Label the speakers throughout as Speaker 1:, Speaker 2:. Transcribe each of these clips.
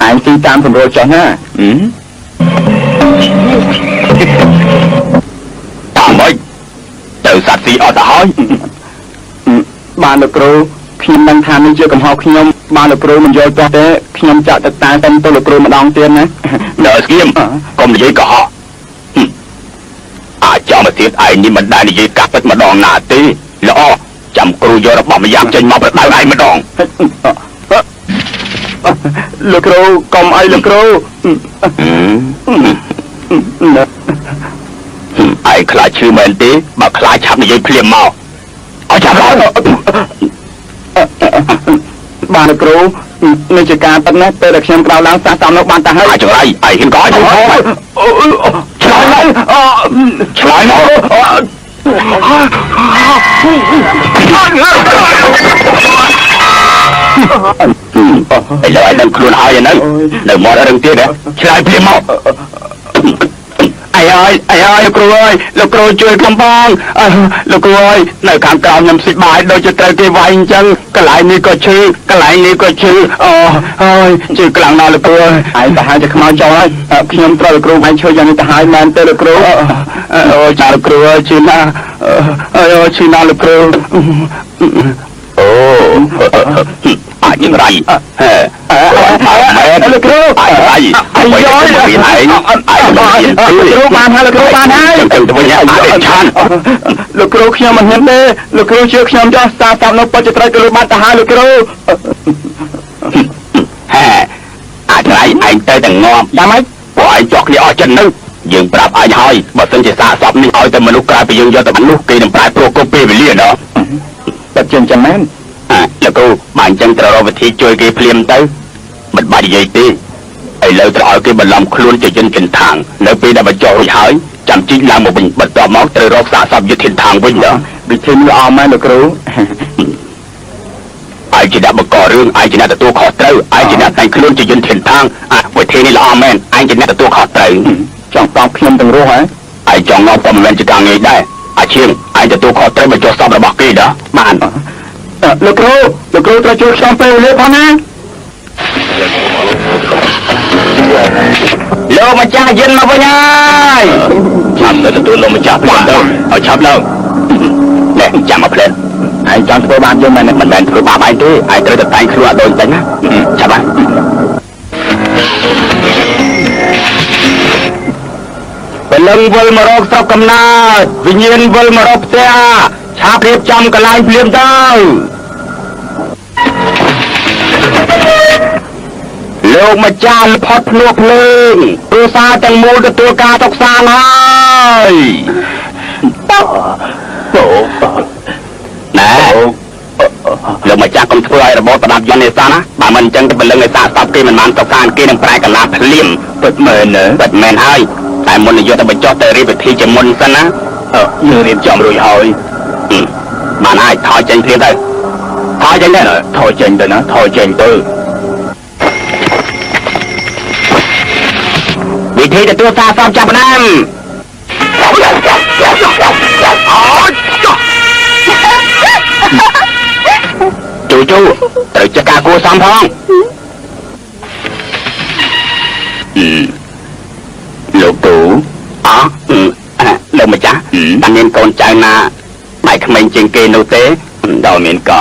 Speaker 1: anh tin tam phần rồi cho ha
Speaker 2: thằng ơi từ sạch gì ở ta hỏi
Speaker 1: bà được rồi khi đang tham đi chưa cầm học khi nhom bà được rồi mình vô cho thế khi nhom chọn tất cả tên tôi được rồi mà đong tiền nè
Speaker 2: nợ kiếm còn gì cả họ cho mà thiệt ai nhưng mình đại gì cắt tất mà đòn nà tí lõ chậm cừu vô nó bỏ mà giam trên mọc đại ai mà đòn
Speaker 1: lực rồi còn ai lực rồi
Speaker 2: ai khaiชื่อ mình tí mà khai chạm gì phim màu ở chạm đó
Speaker 1: bà được rồi nên chỉ cả tận nét tôi được xem cao láng xa tao nó bàn ta hơi
Speaker 2: ai chẳng ai ai hiện có chứ
Speaker 1: trời nó
Speaker 2: bây giờ anh đang khuôn hai vậy nữa đừng mò ra đừng tiếc đấy lại phim màu ai ơiលោកគ្រូជួយកំបងលោកគ្រូអើយនៅខាងក្រោមខ្ញុំស៊ីបាយដូចជាត្រូវគេវាយអញ្ចឹងកន្លែងនេះក៏ឈឺកន្លែងនេះក៏ឈឺអើយជឿខ្លាំងណាស់លោកគ្រូអើយឯងទៅហើយទៅខ្មៅចោលហើយខ្ញុំត្រូវលោកគ្រូឯងជួយយ៉ាងនេះទៅហើយមែនទេលោកគ្រូអូចាលោកគ្រូអើយជឿណាស់អូជឿណាស់លោកគ្រូអូអាចយ៉ាងไรលោកគ្រូអាចไรអាយយកពីឯងលោកគ្រូបានហើយលោកគ្រូបានហើយទៅវិញអាចឆានលោកគ្រូខ្ញុំមិនហ៊ានទេលោកគ្រូជឿខ្ញុំចោះសារតាមនៅបច្ចុប្បន្នក៏បានទៅហើយលោកគ្រូហេអាចไรឯងទៅតែងាប់យ៉ាងម៉េចព្រោះឯងចោះគ្នាអស់ចិត្តនឹងយើងប្រាប់ឯងហើយបើសិនជាសាកសពនេះឲ្យតែមនុស្សក្រៅពីយើងយកទៅមនុស្សគេនឹងប្រែប្រួលគ្រប់ពេលវេលាដល់តែជាចឹងមែនលោកគ្រូបានអញ្ចឹងត្រូវរកវិធីជួយគេភ្លាមទៅមិនបាច់និយាយទេឥឡូវត្រូវឲ្យគេបន្លំខ្លួនជាយន្តចិនທາງនៅពេលដែលបញ្ចុះរួចហើយចាំជីកឡើងមកវិញបន្ទាប់មកត្រូវរកសាកសពយុទ្ធဌានវិញណាវិធីនេះល្អមែនលោកគ្រូឯងជាអ្នកបង្ករឿងឯងជាអ្នកទទួលខុសត្រូវឯងជាអ្នកតែងខ្លួនជាយន្តဌានវិធីនេះល្អមែនឯងជាអ្នកទទួលខុសត្រូវចង់តបខ្ញុំទាំងរស់ហើយឯងចង់ងប់ក៏មិនមែនជាការងាយដែរអាឈៀងឯងទទួលខុសត្រូវបញ្ចុះសពរបស់គេដែរបានលោកគ្រូត្រូវជួយខ្ញុំពេលវេលាផងណាលោកម្ចាស់យិនមកវិញហើយចាំទៅទទួលលោកម្ចាស់ភ្លាមទៅឲ្យឆាប់ឡើងនេះចាំមកភ្លាមឯងចង់ធ្វើបាបយើងមិនមែនធ្វើបាបឯងទេឯងត្រូវតែតែងខ្លួនឲ្យដូចតែណាឆាប់ហើយពលឹងវិលមករកស្រុកកំណើតវិញ្ញាណវិលមករកផ្ទះឆាប់រៀបចំកន្លែងភ្លាមទៅលោកម្ចាស់ផុតភ្នួភ្លើងគ្រួសារទាំងមូលទទួលការទុកសានហើយណែលោកម្ចាស់កុំធ្វើឲ្យរបបប្រដាប់យន្តនេសាទណាបើមិនអញ្ចឹងទៅពលឹងនេសាទស្បគេមិនបានទុកសានគេនឹងប្រែកលាភ្លាមពិតមែនហើយតែមុននឹងយកទៅបញ្ចុះទៅរៀបវិធីជាមុនសិនណាយើងរៀបចំរួចហើយបានហើយថយចេញភ្លាមទៅថយចេញទៅវិធីទទួលសារសពចាប់ផ្ដើមជូត្រូវចាក់ការគួរសំផងលោកគ្រូលោកម្ចាស់បានមានកូនចៅណាបែកក្មេងជាងគេនោះទេដល់មានកោ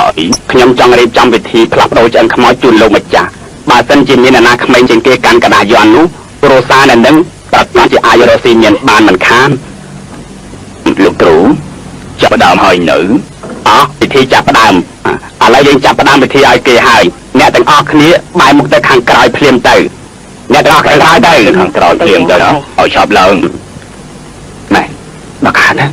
Speaker 2: ខ្ញុំចង់រៀបចំវិធីផ្លាស់ប្ដូរឆ្អឹងខ្មោចជូនលោកម្ចាស់បើសិនជាមានអ្នកណាក្មេងជាងគេកាន់កណ្ដាលយន្តនោះគ្រួសារនៅនឹងប្រកាសជាអាចរកស៊ីមានបានមិនខានលោកគ្រូចាប់ផ្ដើមហើយនៅពិធីចាប់ផ្ដើមឥឡូវយើងចាប់ផ្ដើមពិធីឲ្យគេហើយអ្នកទាំងអស់គ្នាបែរមុខទៅខាងក្រោយភ្លាមទៅអ្នកទាំងអស់ខាងក្រោយទៅខាងក្រោយភ្លាមទៅឲ្យឆាប់ឡើងណែដល់ខាងណា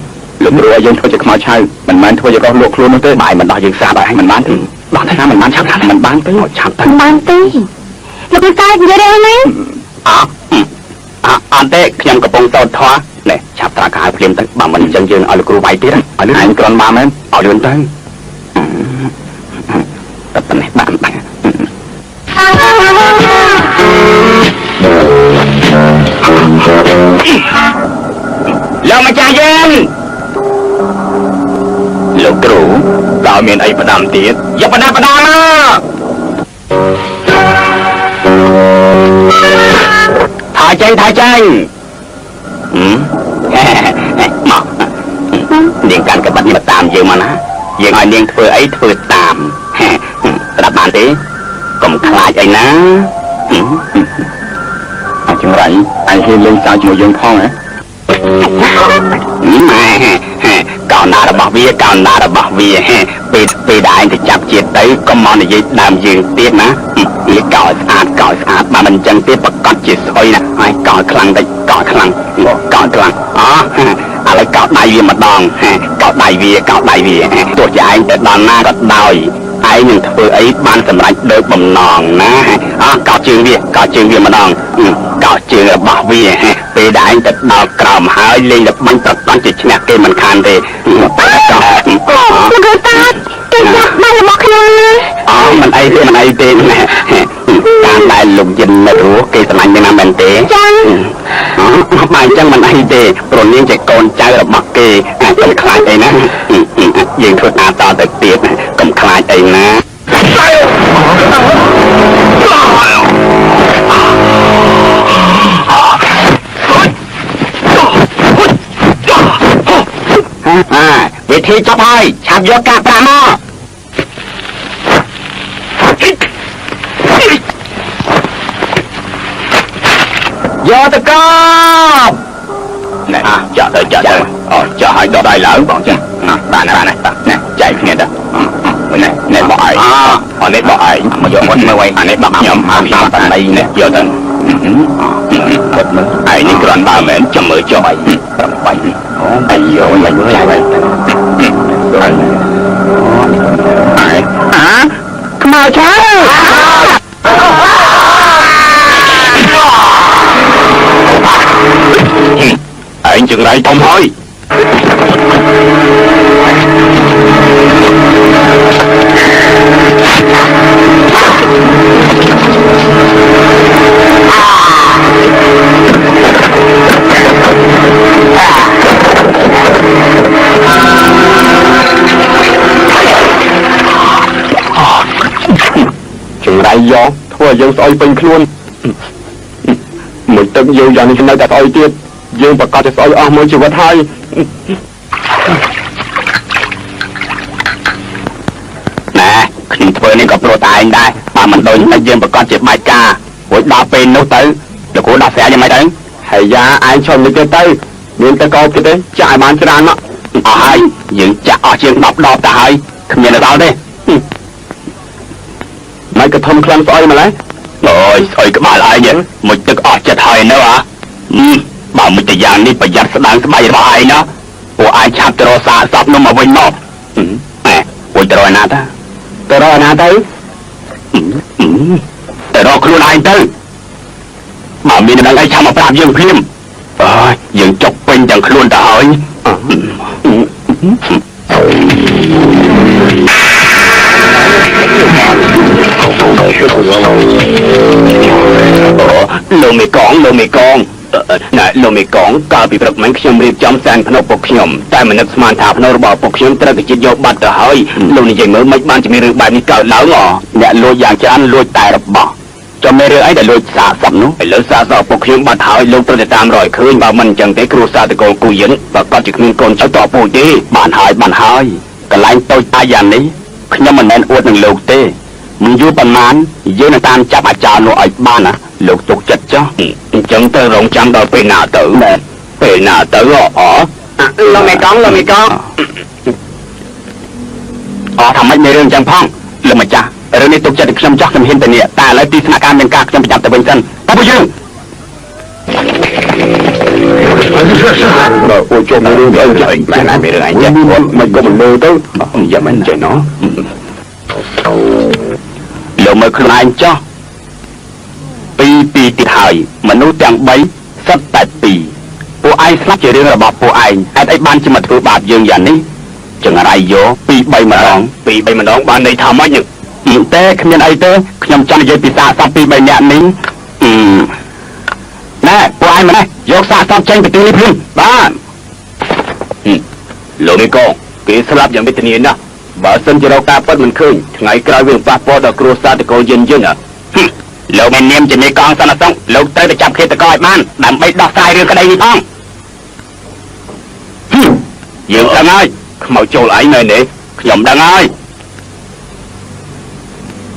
Speaker 2: លោកគ្រូឲ្យយើងធ្វើជាខ្មោចឆៅមិនមែនធ្វើជាកោះលក់ខ្លួននោះទេបាយមិនដោះយើងស្អាតឲ្យមិនបានទេដោះថាមិនបានឆាប់មិនបានទេឆាប់ទៅមិនបានទេលោកគ្រូកាយនិយាយរឿងនេះអត់ទេខ្ញុំកំពុងសូត្រធម៌នេះឆាប់ត្រាកាយភ្លាមទៅបើមិនអញ្ចឹងយើងឲ្យលោកគ្រូបាយទៀតឲ្យលឿនឯងគ្រាន់បានមែនឲ្យលឿនទៅតែប៉ុណ្ណេះបានលោកម្ចាស់យើងលោកគ្រូតើមានអីផ្ដាំទៀតយកផ្ដាំមក thay tranhមកនាងកាន់ក្បិតនេះតាមយើងមកណាយើងឲ្យនាងធ្វើអីធ្វើតាមស្ដាប់បានទេកុំខ្លាចអីណា
Speaker 1: អញ្ចឹងរ៉ៃអញហ៊ានលេងសើចជាមួយយើងផងហ៎
Speaker 2: ម៉ែកោណារបស់វាកោណារបស់វាពេលដែលឯងទៅចាប់ជាតិទៅកុំមកនិយាយដើមយើងទៀតណាវាកោស្អាតបើមិនអញ្ចឹងទេប្រកាសជាស្អុយណាហើយកោខ្លាំងតិចកោខ្លាំងឥឡូវកោដៃវាម្ដងកោដៃវាទោះជាឯងទៅដល់ណាក៏ដោយឯងនឹងធ្វើអីបានសម្រេចដោយបំណងណាកោជើងវាម្ដងកោជើងរបស់វាពេលដែលឯងទៅដល់ក្រោមហើយលេងល្បាញប្រតាំងជាឈ្នះគេមិនខានទេលោកតាគេចាប់ដៃរបស់ខ្ញុំមិនអីទេតាមដែលលោកយិននៅរស់គេស្រឡាញ់យ៉ាងណាមែនទេចាបើអញ្ចឹងមិនអីទេព្រោះនាងជាកូនចៅរបស់គេកុំខ្លាចអីណាយើងធ្វើការតទៅទៀតកុំខ្លាចអីណាវិធីចប់ហើយឆាប់យកកាប្រាក់មកយកទៅកប់ណែចាក់ទៅចាក់ឲ្យដកដៃឡើងបងចាបានចែកគ្នាទៅណែបកឯងនេះបកឯងមកយកមកមើលអានេះបកខ្ញុំតាមបណ្ដៃនេះយកទៅគាត់មើលឯងនេះគ្រាន់បើមែនចាំមើលចុះ8អាយមិនមើលឡើយខ្មៅឆៅឯងចង្រៃធំហើយចង្រៃយកធ្វើឲ្យយើងស្អុយពេញខ្លួនមួយទឹកយើងយ៉ាងនេះនៅតែស្អុយទៀតយើងប្រកាសจะស្អុយអស់មួយជីវិតហើយណែខ្ញុំធ្វើនេះក៏ព្រោះតែឯងដែរបើមិនដូចតែយើងប្រកាសជាបាច់ការរួចដល់ពេលនោះទៅលោកគ្រូដោះស្រាយយ៉ាងម៉េចទៅហើយយ៉ាឯងឈប់នេះទៅមានតែកោបទៀតទេចាក់ឲ្យបានច្រើនមកអស់ហើយយើងចាក់អស់ជាង10ដបទៅហើយគ្មានដល់ទេមិនក៏ធំខ្លាំងស្អុយម្ល៉េះអូយស្អុយក្បាលឯងមួយទឹកអស់ចិត្តហើយនៅបើមិនតែយ៉ាងនេះប្រយ័ត្នស្ដាងស្បៃរបស់ឯងណាពួកឯងឆាប់ទៅរកសាកសពនោះមកវិញមកពួកទៅរកណាទៅទៅរកខ្លួនឯងទៅបើមានដឹងអីឆាប់មកប្រាប់យើងភ្លាមអើយយើងចុកពេញទាំងខ្លួនទៅហើយលោកមេកងណែលោកមេកងកាលពីព្រឹកមិញខ្ញុំរៀបចំសែនភ្នំពុកខ្ញុំតែមិននឹកស្មានថាភ្នំរបស់ពុកខ្ញុំត្រូវតែជិតយកបាត់ទៅហើយលោកនិយាយមើលមិនបានជាមានរឿងបែបនេះកើតឡើងអ្នកលួចយ៉ាងច្រើនលួចតែរបស់ចាំមេរឿងអីដែលលួចសាកសពនោះឥឡូវសាកសពពុកខ្ញុំបាត់ហើយលោកត្រូវតែតាមរយឃើញបើមិនអញ្ចឹងទេគ្រួសារតកូនគូយិនប្រកាសជាគ្មានកូនចៅតពូជទេបានហើយកន្លែងតូចតាយ៉ាងនេះខ្ញុំមិនមែនអួតនឹងលោកទេមិនយូរប៉ុន្មានយើងនឹងតាមចាប់អាចារ្យនោះឲ្យបានណាលោកទុកចិត្តចុះអញ្ចឹងទៅរងចាំដល់ពេលណាទៅលោកមេកងថាម៉េចមានរឿងចឹងផងលោកម្ចាស់រឿងនេះទុកចិត្តខ្ញុំចោះខ្ញុំហ៊ានទៅនេះតែឥឡូវទីស្នាក់ការមានការខ្ញុំប្រចាំទៅវិញសិនតើពួកយើងបើពួកជុំរឿងអីចឹងបានមានរឿងអីចឹងមិនក៏មិនមើលទៅយ៉ាងមិនចេះណោះលោកមើលខ្លួនឯងចោះពីទៀតហើយមនុស្សទាំង3សិតតែ2ពួកឯងស្លាប់ជារឿងរបស់ពួកឯងហេតុអីបានជាមកធ្វើបាបយើងយ៉ាងនេះចង្រៃយក2-3ម្ដងបានន័យថាម៉េចទេគ្មានអីទេខ្ញុំចង់និយាយពីសាកសព2-3នាក់នេះណែពួកឯងម្នេះយកសាកសពចេញពីទីនេះភ្លាមបានលោកនេះកងគេស្លាប់យ៉ាងវិធានាណាស់បើសិនជារកការពិតមិនឃើញថ្ងៃក្រោយវាប៉ះពាល់ដល់គ្រួសារតកូលយិន លោកមាននាមជាមេកងសន្តិសុខលោកត្រូវទៅចាប់ឃាតករឲ្យបានដើម្បីដោះស្រាយរឿងក្តីនេះផងយើងដឹងហើយខ្មោចចូលឯងនៅនេះខ្ញុំដឹងហើយ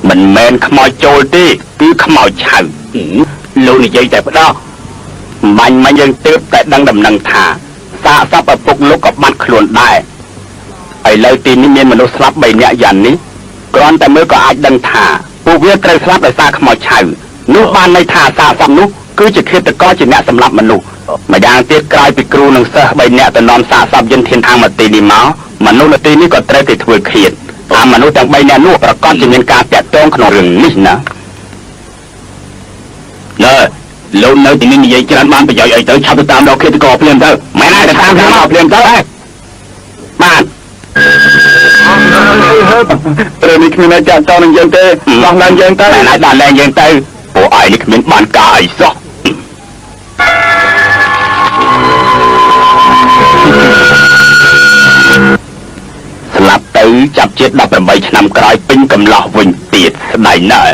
Speaker 2: មិនមែនខ្មោចចូលទេគឺខ្មោចឆៅលោកនិយាយតែផ្ដោះបាញ់មកយើងទើបតែដឹងដំណឹងថាសាកសពឪពុកលោកក៏បាត់ខ្លួនដែរឥឡូវទីនេះមានមនុស្សស្លាប់3នាក់យ៉ាងនេះគ្រាន់តែមើលក៏អាចដឹងថាពួកវាត្រូវស្លាប់ដោយសារខ្មោចឆៅនោះបានន័យថាសាកសពនោះគឺជាឃាតករជាអ្នកសម្លាប់មនុស្សម្យ៉ាងទៀតក្រោយពីគ្រូនិងសិស្ស3នាក់ទៅនាំសាកសពយន្តធានខាងមកទីនេះមកមនុស្សនៅទីនេះក៏ត្រូវគេធ្វើឃាតតាមមនុស្សទាំង3នាក់នោះប្រកាសជាមានការតាក់ទងក្នុងរឿងនេះណាលោកនៅទីនេះនិយាយច្រើនបានប្រយោជន៍អីទៅឆាប់ទៅតាមរកឃាតករភ្លាមទៅមិនអាចទៅតាមខ្ញុំមកភ្លាមទៅបានរឿងនេះគ្មានអាចចាក់តនឹងយើងទេដោះឡើងយើងទៅមិនអាចដោះឡើងយើងទៅពួកឯងនេះគ្មានបានការអីសោះស្លាប់ទៅចាប់ជាតិ18ឆ្នាំក្រោយពេញកំឡោះវិញទៀតស្ដាយណាស់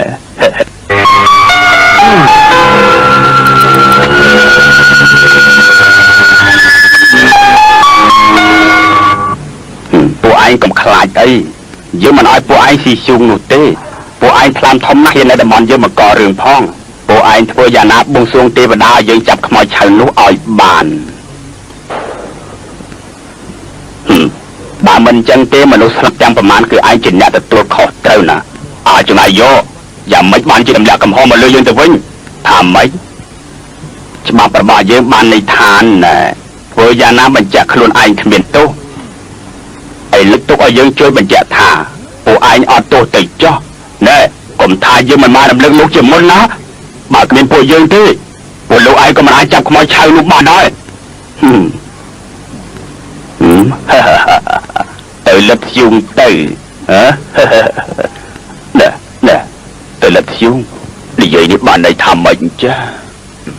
Speaker 2: ពួកឯងកុំខ្លាចអីយើងមិនឲ្យពួកឯងស៊ីជុងនោះទេពួកឯងថ្លាមធំណាស់ហ៊ាននៅតំបន់យើងមកករឿងផងពួកឯងធ្វើយ៉ាងណាបួងសួងទេវតាឲ្យយើងចាប់ខ្មោចឆៅនោះឲ្យបានបើមិនចឹងទេមនុស្សស្លាប់ទាំងប្រមាណគឺឯងជាអ្នកទទួលខុសត្រូវណាអាចចំណាយយកយ៉ាងម៉េចបានជាទម្លាក់កំហុសមកលើយើងទៅវិញថាម៉េចច្បាប់របស់យើងបានន័យថាធ្វើយ៉ាងណាបញ្ជាក់ខ្លួនឯងគ្មានទោសឥឡូវទុកឲ្យយើងជួយបញ្ជាក់ថាពួកឯងអត់ទោសទៅចោះណែកុំថាយើងមិនបានរំលឹកលោកជាមុនណាបើគ្មានពួកយើងទេពួកលោកឯងក៏មិនអាចចាប់ខ្មោចឆៅនោះបានដែរទៅលឹកធ្យូងទៅណែទៅលឹកធ្យូងនិយាយនេះបានន័យថាម៉េចចា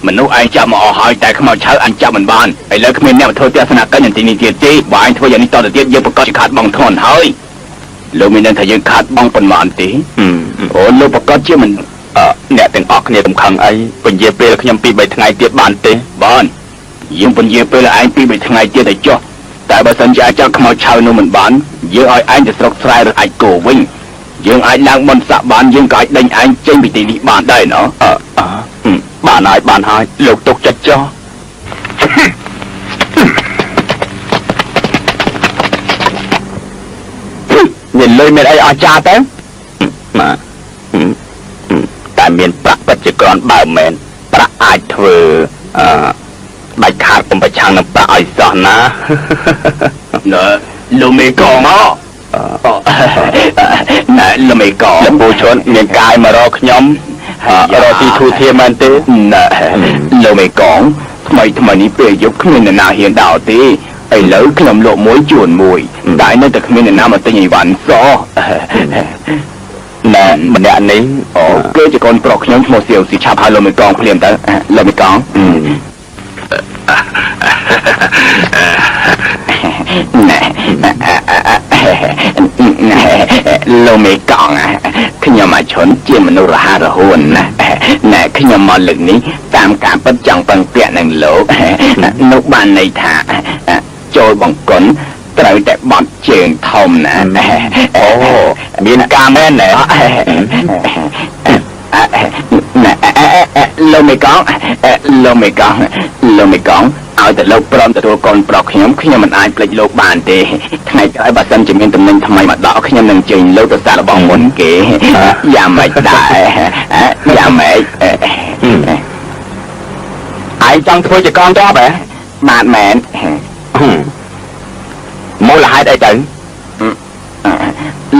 Speaker 2: មនុស្សឯងចាប់មកអស់ហើយតែខ្មោចឆៅអញចាប់មិនបានឥឡូវគ្មានអ្នកធ្វើទស្សនកិច្ចទីនេះទៀតទេបើអញធ្វើយ៉ាងនេះតទៅទៀតយើងប្រកាសជាខាតបង់ធ្ងន់ហើយលោកមានដឹងថាយើងខាតបង់ប៉ុន្មានទេអូលោកប្រកាសជាមិនអ្នកទាំងអស់គ្នាសំខឹងអីពន្យាពេលខ្ញុំ2-3ថ្ងៃទៀតបានទេបានយើងពន្យាពេលឯង2-3ថ្ងៃទៀតទៅចុះតែបើសិនជាអាចចាប់ខ្មោចឆៅនោះមិនបានយើងឲ្យឯងទៅស្រុកស្រែឬអាចគោវិញយើងអាចឡើងមន្តស័កបានយើងក៏អាចដេញឯងចេញពីទីនេះបានដែរណបានហើយលោកទុកចិត្តចុះមានលុយមានអីអស្ចារ្យទៅតែមានប្រាក់ពិតជាគ្រាន់បើមែនប្រាក់អាចធ្វើដាច់ខាតកុំប្រឆាំងនឹងប្រាក់ឲ្យសោះណាលោកមេកងមកណែលោកមេកងពូឈុនមានកាយមករកខ្ញុំរកទីធូធាមែនទេលោកមេកងថ្មីនេះពេលយប់គ្មានអ្នកណាហ៊ានដើរទេឥឡូវខ្ញុំលក់មួយជួនមួយតែនៅតែគ្មានអ្នកណាមកទិញអីវ៉ាន់សោះណែម្នាក់នេះគេជាកូនប្រុសខ្ញុំឈ្មោះសៀវស៊ីឆាប់ឲ្យលោកមេកងភ្លាមទៅលោកមេកងណែលោកមេកងខ្ញុំអាឈុនជាមនុស្សរហ័សរហួនណាណែខ្ញុំមកលើកនេះតាមការពិតចង់ពឹងពាក់នឹងលោកនោះបានន័យថាចូលបង្គន់ត្រូវតែបត់ជើងធំណាអូមានការមែនណែលោកមេកងឲ្យតែលោកព្រមទទួលកូនប្រុសខ្ញុំមិនអាចភ្លេចលោកបានទេថ្ងៃក្រោយបើសិនជាមានតំណែងថ្មីមកដល់ខ្ញុំនឹងជើញលោកទៅសាកល្បងមុនគេយ៉ាងម៉េចដែរយ៉ាងម៉េចឯងចង់ធ្វើជាកងទ័ពហ៎បាទមែនមូលហេតុអីទៅ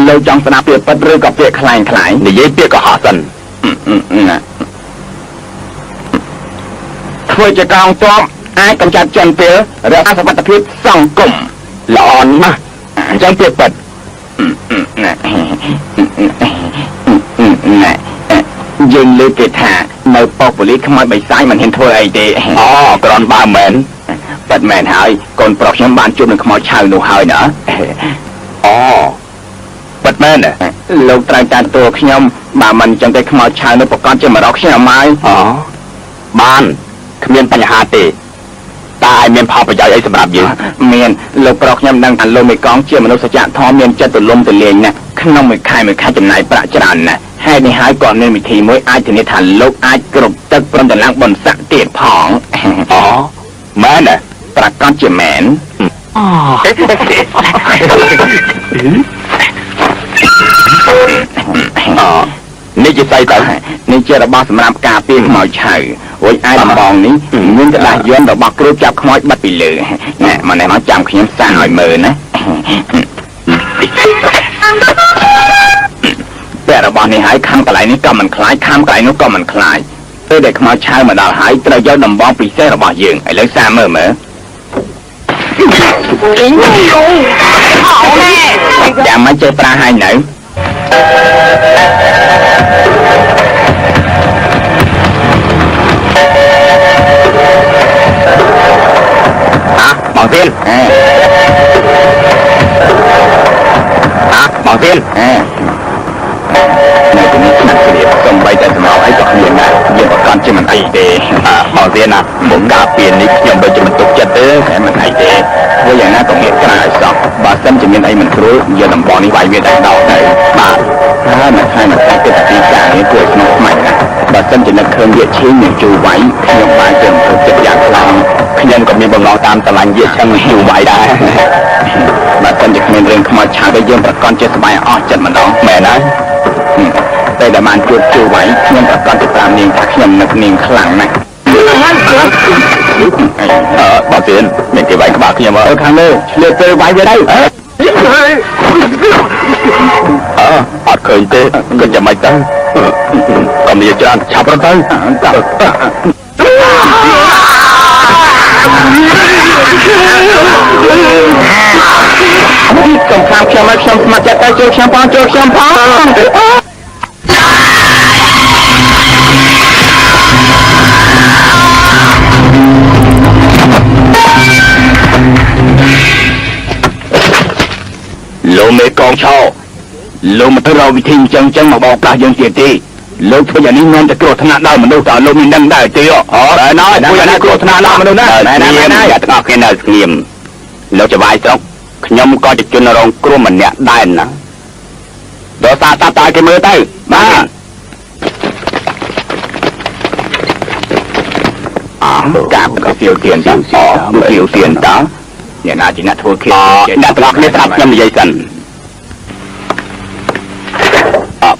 Speaker 2: លោកចង់ស្ដាប់ពាក្យពិតឬក៏ពាក្យខ្លាំងនិយាយពាក្យកុហកសិនធ្វើជាកងទ័ពអាចកម្ចាត់ជនពេលរក្សាសុវត្ថិភាពសង្គមល្អណាស់អញ្ចឹងពាក្យពិតយើងលើកគេថានៅប៉ុស្តិ៍ប៉ូលីសខ្មោចបិសាចមិនហ៊ានធ្វើអីទេអូគ្រាន់បើមែនពិតមែនហើយកូនប្រុសខ្ញុំបានជួបនឹងខ្មោចឆៅនោះហើយណាអូពិតមែនលោកត្រូវតាមតួខ្ញុំ
Speaker 1: bà mình chẳng thấy không chào nó một con chưa mà đọc xem mai
Speaker 2: ban miền Tây Hà Tây ta ai miền Phò bây giờ ấy sẽ làm gì
Speaker 1: miền lục đọc nhầm đang thành lô mấy con chưa mà nó sẽ chạm thò miền chân từ lông từ liền nè không nông mấy khai chừng này bạ tràn nè hai đi hai còn nên mình thì mới ai thì nên thành lục ai cột tất phần tận lăng bồn sắc tiệt phỏng
Speaker 2: mẹ nè
Speaker 1: bạ con chưa mẹn
Speaker 2: นี่จะใส่แต่
Speaker 1: นี่เจอระบาดสำหรับกาเปียหมอชัยโอ้ยไอ้ลำบองนี้เงินจะได้ย้อนดอกบักรูปจับขโมยบัดไปเลยเนี่ยมาไหนมาจำขยันสร้างหน่อยมือนะแต่ระบาดนี้หายข้ามกระไรนี้ก็มันคล้ายข้ามกระไรนู้ก็มันคล้ายเด็กขโมยชัยมาดาวหายตระย้อนลำบองปีเสระบาดยืงไอ้เล็กซ่าเมื่ออย่ามาเจอปลาให้หนู
Speaker 2: บางเส้นบางเส้น
Speaker 1: ในที่นี้ขนาดเสียส่งใบแต่สมองให้กับเมียนะเยี่ยมประกันจะมันไอเดย์
Speaker 2: บางเส้นนะผมกล้าเปลี่ยนนี่ยังไปจะมันตกใจเต้
Speaker 1: แต่มันไอเดย์เพราะอย่างนั้นต้องเห็นกระไรสอบบาสันจะมีไอมันรู้เยอะลำบองนี้ไว้เวียดได้ดาวได้บาถ้ามันใช่มันใช่ก็จะตีกาให้เกิดสนุกใหม่นะบาสันจะนักเคลื่อนเยอะชิ้นอย่างจูไว้ขยมปลายเติมเพิ่มจะอยากลอง
Speaker 2: ขยันก็มีบางเราตามตารางเยอะช่างหิวไหวได้
Speaker 1: บาสันจะเรียนเรื่องขโมยชาได้เยี่ยมประกันจะสบายอ้อจัดมันน้อง
Speaker 2: แม่นะ
Speaker 1: แต่ดมันจุดจูไว้ขยมประกันจะตามเนียงถ้าขยมนักเนียงขลังนะ
Speaker 2: บางเส้นเมียนเก็บไว้ก็บาขยันว่า
Speaker 1: ครั้งเลยเลือกเจอไว้จะได้
Speaker 2: อดเคยเต้ก็จะไม่ตั้งก็มีจานฉับระตั้ง
Speaker 1: สงครามเชื่อมเชื่อมมาจากการโจกเชื่อมพอง
Speaker 2: โลเมกองช่อโลมาทเราวิธีจังมาบอกปลายังเสียตีโลกพยานี้นอนจะโกรธนาได้มันดูต่อโลมีนั่งได้เตี้ยแต่น้อยพยานี้โกรธนาได้มันดูนะอย่าต้องเอาแค่นั้นเงียบเราจะวายซอกขยมก็จะจุนรองกลัวมันเนี่ยได้นะโดนตาตายกันมือเต้มา
Speaker 1: กับก็เสียวเตียนจ้าเสียวเตียนจ้าเนี่ยน่าจะน่าทัวร์เขียว
Speaker 2: น่าตรักไม่ตรักยังไม่ใหญ่กัน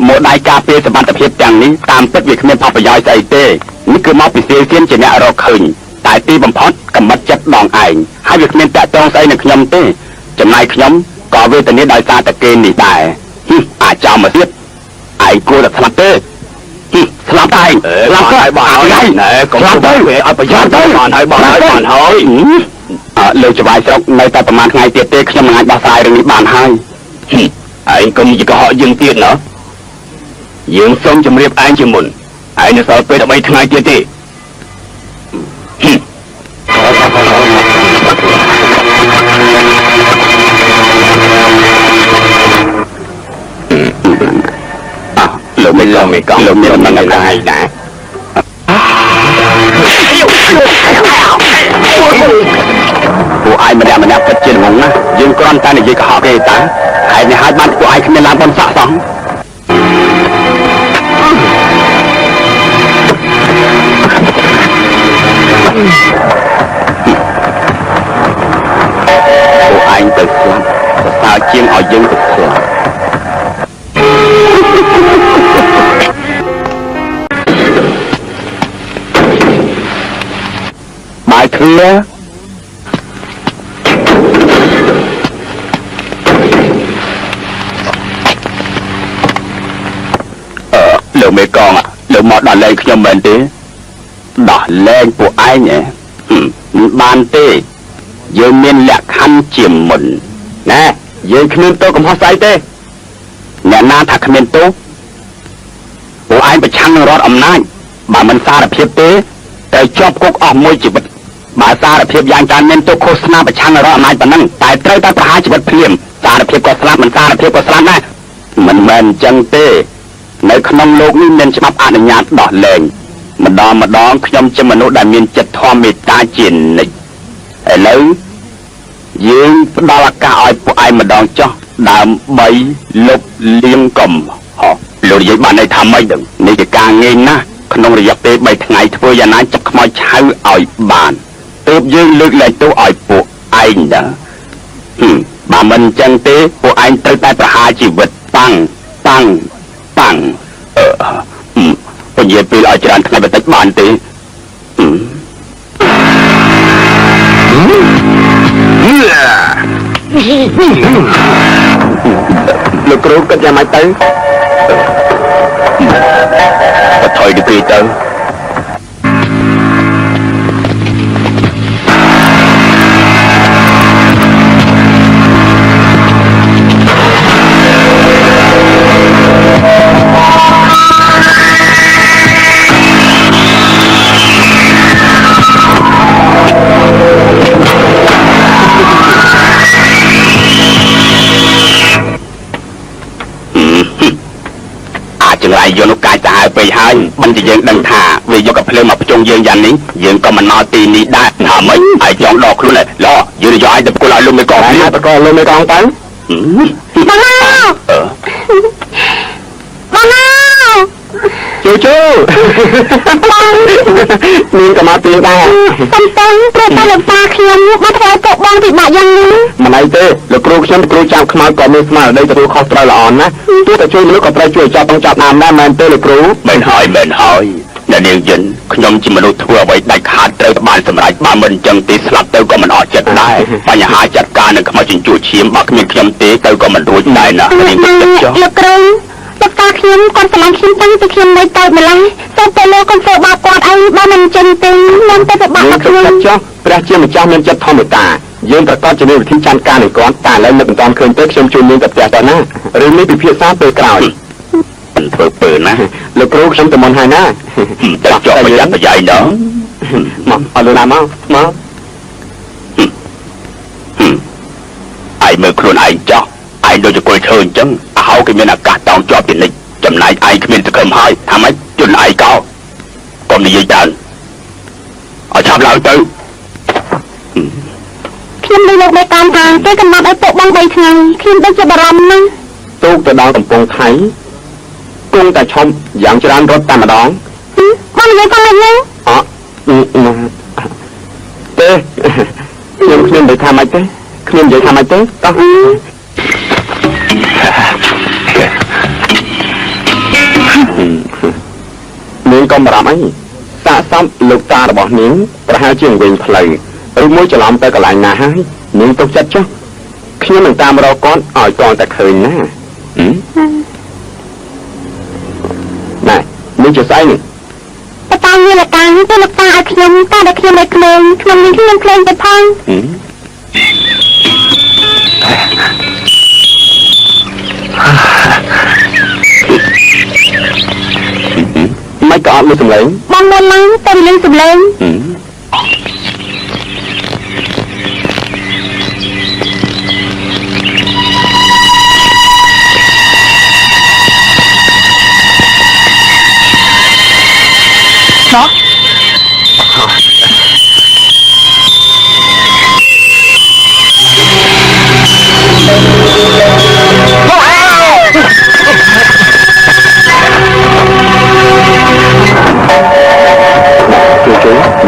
Speaker 2: โมได้กาเปสบันตะเพียบอย่างนี้ตามตึกวิเคราะห์ภาพยอยใจเต้นี่คือมอปิเซียเซียนจะเนี่ยเราคืนแต่ตีบัมพอดกับมัดจัดดองไอให้วิเคราะห์จะจองใส่ในขยมเต้จำนายขยมก่อเวทนี้ได้ซาตะเกนนี่ได้อาจจะมาเสียไอ้กูจะสลับเต้สลับได้สลับได้บ้าไงสลับได้เอาไปยัดได้บ้านให้บ้านให้บ้านให้เลยจะวายซอกในแต่ประมาณไงเตี้ยเต้ขยมงานบาทรายเรื่องนี้บ้านให้ไอ้ก็มีจะก็họ dừng tiền nữa dừng xong chấm riệp anh chừng mồn anh nó sợ về đã bay thằng tiền tê lộn mày con lộn mày bằng ngày này đã của ai mà đẹp thật trên mông á dừng con ta này gì cả họ kê ta ai này hai bạn của ai không nên làm con xạ sóng của anh tự làm sao chiên họ dân tự làm bài thưa lượng mấy con à lượng một đòn lên cho mình tí đòn lên của ai nhỉ ban tê dương miên lạc khăn chìm mẩn nè dương khuyên tôi cũng hoa say tê nhà na thật khuyên tôi của ai bị chăng rót ẩm nai bà mình xa là phiếp têแต่ชอบกุกออกมวยจีบบาซาเพียบยางจานเน้นตัวโฆษณาประชันรอมาปนั่งแต่เตยตาประหารจีบเพียมซาเพียบก็สลับมันซาเพียบก็สลับนะมันจังเต้ នៅក្នុងលោកនេះមានច្បាប់អនុញ្ញាតដោះលែងម្ដងខ្ញុំជាមនុស្សដែលមានចិត្តធម៌មេត្តាជានិច្ចឥឡូវយើងផ្ដល់ឱកាសឲ្យពួកឯងម្ដងចុះដើម្បីលុបលាងកំហុសលោកនិយាយបានន័យថាម៉េចដឹងនេះជាការងាយណាស់ក្នុងរយៈពេល3ថ្ងៃធ្វើយ៉ាងណាចាប់ខ្មោចឆៅឲ្យបានទើបយើងលើកលែងទោសឲ្យពួកឯងដែរបើមិនអញ្ចឹងទេពួកឯងត្រូវតែប្រហារជីវិតតាំងពញាពេលឲ្យច្រើនថ្ងៃបន្តិចបានទេលោកគ្រូគិតយ៉ាងម៉េចទៅបើថយទៅទៅ យកលោកកាយទៅហើយពេកហើយមិនជាយើងដឹងថាវាយកកភ្លើងមកភ្ជុងយើងយ៉ាងនេះយើងក៏មិនមកទីនេះដែរថាម៉េចហើយចង់ដកខ្លួនឡយើងយកឲ្យទៅប្រគល់ឲ្យលោកមេកងនេះប្រគល់លោកមេកងទៅជូមានក៏មកទីដែរសំតឹងព្រោះតែលោកតាខ្ញុំមកធ្វើពុកបងពិបាកយ៉ាងនេះមិនអីទេលោកគ្រូខ្ញុំគ្រូចាំខ្មៅក៏មានស្មារតីទទួលខុសត្រូវល្អណាស់ទោះតែជួយមនុស្សក៏ត្រូវជួយចាប់តាមចាប់ដើមដែរមែនទេលោកគ្រូមែនហើយអ្នកនាងយិនខ្ញុំជាមនុស្សធ្វើអ្វីដាច់ខាតត្រូវបានសម្រេចបើមិនអញ្ចឹងទេស្លាប់ទៅក៏មិនអស់ចិត្តដែរបញ្ហាចាត់ការនឹងខ្មៅជញ្ជក់ឈាមបើគ្មានខ្ញុំទេទៅក៏មិនរួចដែរណានាងចិត្តចុះលោកគ្រូលោកតាខ្ញុំគាត់ស្រឡាញ់ខ្ញុំតាំងពីខ្ញុំនៅតូចម្ល៉េះសូមតែលោកកុំធ្វើបាបគាត់អីបើមិនអញ្ចឹងទេខ្ញុំទៅពិបាកដល់ខ្ញុំចុះព្រះជាម្ចាស់មានចិត្តធម្មតាយើងប្រកាសជាមានវិធីចាត់ការនឹងគាត់តែឥឡូវមិនទាន់ឃើញទេខ្ញុំជួយនាងទៅផ្ទះតើណារឿងនេះពិភាក្សាពេលក្រោយមិនធ្វើពើណាលោកគ្រូខ្ញុំទៅមុនហើយណាតែចុះប្រយ័ត្នប្រយែងដល់មកអត់លឺណាមកឯងមើលខ្លួនឯងចុះឯងដូចជាគល់ឈើអញ្ចឹងហៅគេមានអាកាសតោងជាប់ពីនិចចំណែកឯងគ្មានសង្ឃឹមហើយថាម៉េចជន់ឯងកោកុំនិយាយច្រើនឲ្យឆាប់ឡើងទៅខ្ញុំនៅលោកមេតាមថាគេកំណត់ឲ្យពុកបង3ថ្ងៃខ្ញុំដូចជាបារម្ភណាស់ទូកទៅដល់កំពង់ថៃគង់តែឈប់យ៉ាងច្រើនរត់តែម្ដងបងនិយាយថាម៉េចហ្នឹងទេខ្ញុំនិយាយថាម៉េចទេខ្ញុំនិយាយថាម៉េចទេតោះនាងកុំបារម្ភអីសាកសមលោកតារបស់នាងប្រហែលជាវិញផ្លូវឬមួយច្រឡំទៅកន្លែងណាហើយនាងទុកចិត្តចុះខ្ញុំនឹងតាមរកគាត់ឲ្យគាត់តែឃើញណាណែនេះជាស្អីនេះបតាមានលកាទៅលោកតាឲ្យខ្ញុំតែដល់ខ្ញុំឲ្យក្មេងខ្ញុំនឹងខ្ញុំក្លែងទៅផងមិនក៏អត់មានសម្លេងបងនៅឡើងតែមានសម្លេង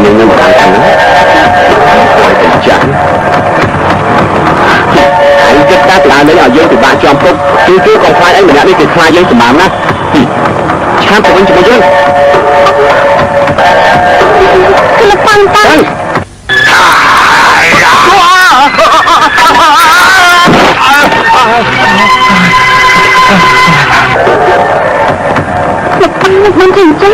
Speaker 2: នាងនឹងបានខាងណាគាត់ទៅចាស់ហើយគិតថាតានេះឲ្យយើងពិបាកជាប់ពុកគឺកុំខ្លាចអីម្នាក់នេះគេខ្លាចយើងសម្បំណាឆាប់ទៅវិញជាមួយយើងគឺលោកប៉ាន់តាលោកប៉ាន់មិនถึงចឹង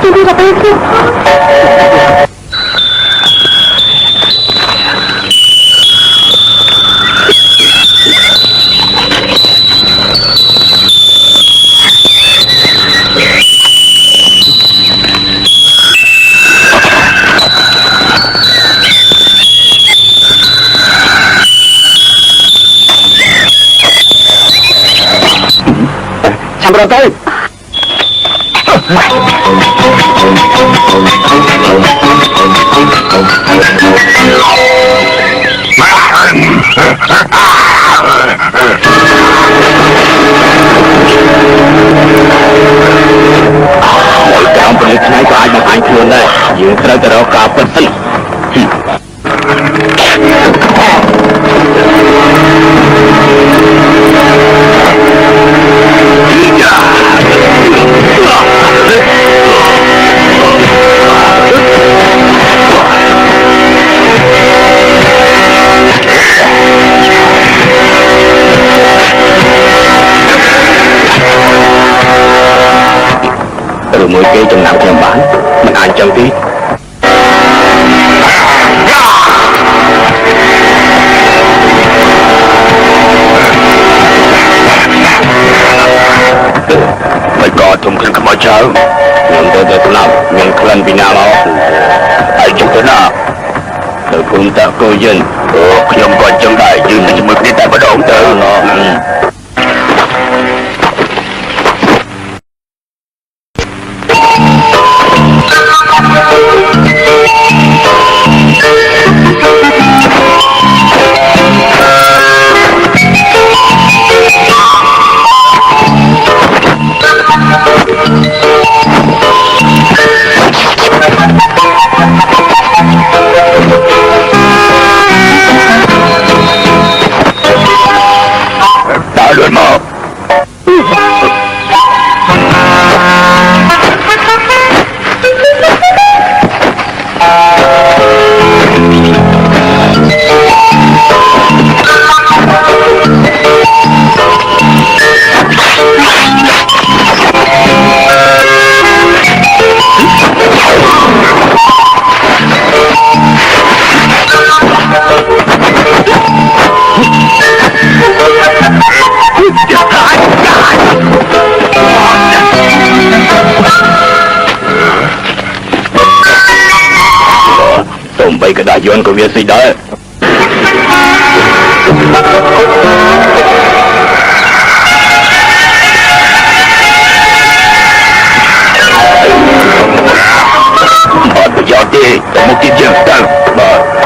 Speaker 2: Jadi apa itu?
Speaker 1: ដល់ទៅមួយក្រោមពលិថ្ងៃក៏អាចបង្ហាញខ្លួនដែរយើងត្រូវតែរកការពិតសិនឬមួយគេចំណាំខ្ញុំបានមិនអាចចឹងទេមិនក៏ធំក្លិនខ្មោចចៅខ្ញុំទៅស្លាប់មានក្លិនពីណាមកហើយជិះទៅណាទៅគុំតាគោយិនខ្ញុំក៏ចឹងដែរយើងទៅជាមួយគ្នាតែម្ដងទៅក្តារយន្តក៏វាស៊ីដែរអត់ប្រយោជន៍ទេទៅមុខទៀតយើងទៅបាទ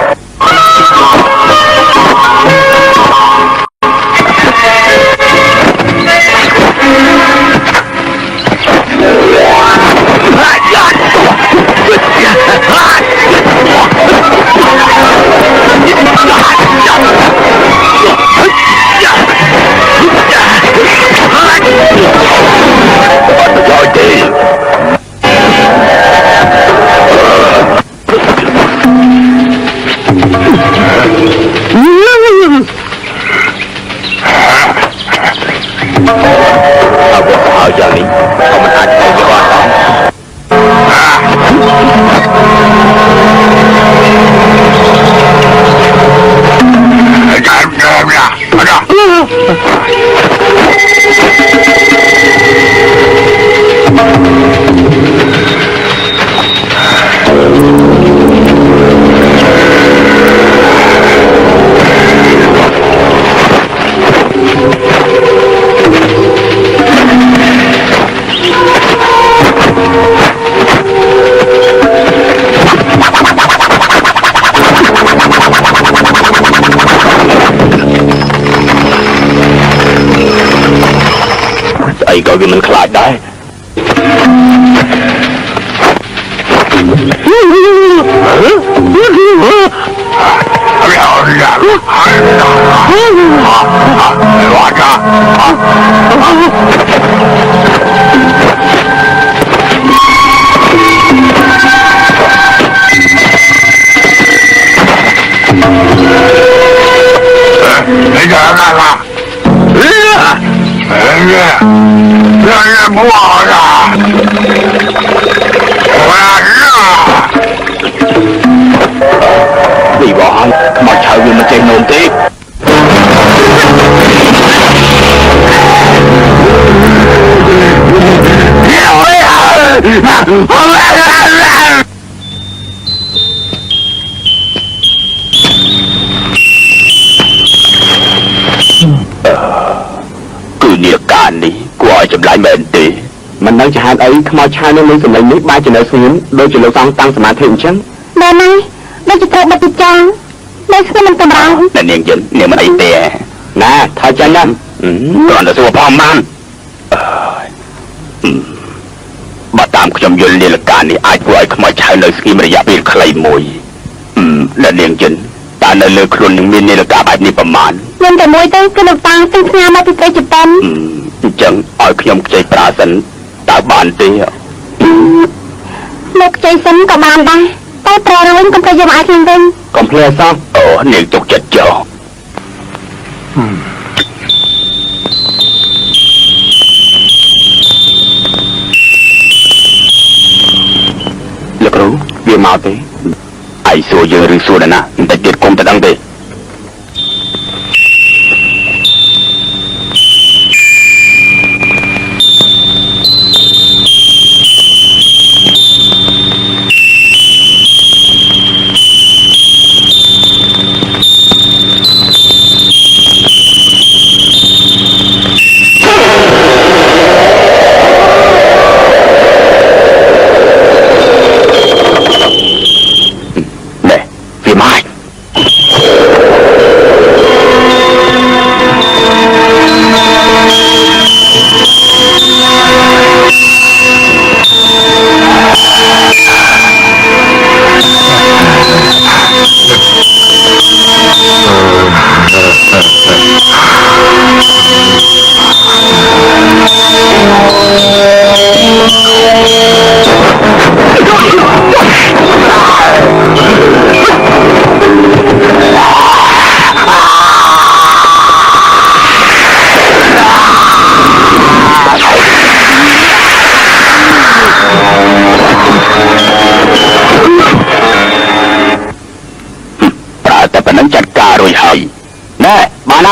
Speaker 1: ក៏វាមិនខ្លាចដែរពីបងមកឆៅវាមិនចេះនោមទេគឺនាការនេះគួរឲ្យ
Speaker 2: ចម្លែកមែនទេមិនដឹងជាហេតុអីខ្មោចឆានឹងមានសម្លេងនេះបែរជានៅស្ងៀមដូចជាលោកសង្ឃតាំងសមាធិអញ្ចឹង
Speaker 3: ដែរណាដូចជាត្រូវបិទទីចាងដែលស្គីមិនកម្រង
Speaker 2: តែនាងយិននាងមិនអីទេណាថាចឹងណាគ្រាន់តែសួរផងបានបើតាមខ្ញុំយល់នាឡិកានេះអាចធ្វើឲ្យខ្មោចឆៅនៅស្គីមរយៈពេលខ្លីមួយដែលនាងយិនតើនៅលើខ្លួននឹងមាននាឡិកាបែបនេះប្រមាណ
Speaker 3: មានតែមួយទេគឺលោកតាំងទិញផ្ញើមកពីប្រទេសជប៉ុន
Speaker 2: អញ្ចឹងឲ្យខ្ញុំខ្ចីប្រាសិនតើបានទេ
Speaker 3: លោកខ្ចីសិនក៏បានដែរតែប្រារួញកុំប្រយកមកឲ្យខ្ញុំវិញ
Speaker 2: កុំភ្លេចសោះអូនាងទុកចិត្តចុះលោកគ្រូវាមកទេឯងសួរយើងឬសួរណាបន្តិចទៀតគុំតែដឹងទេ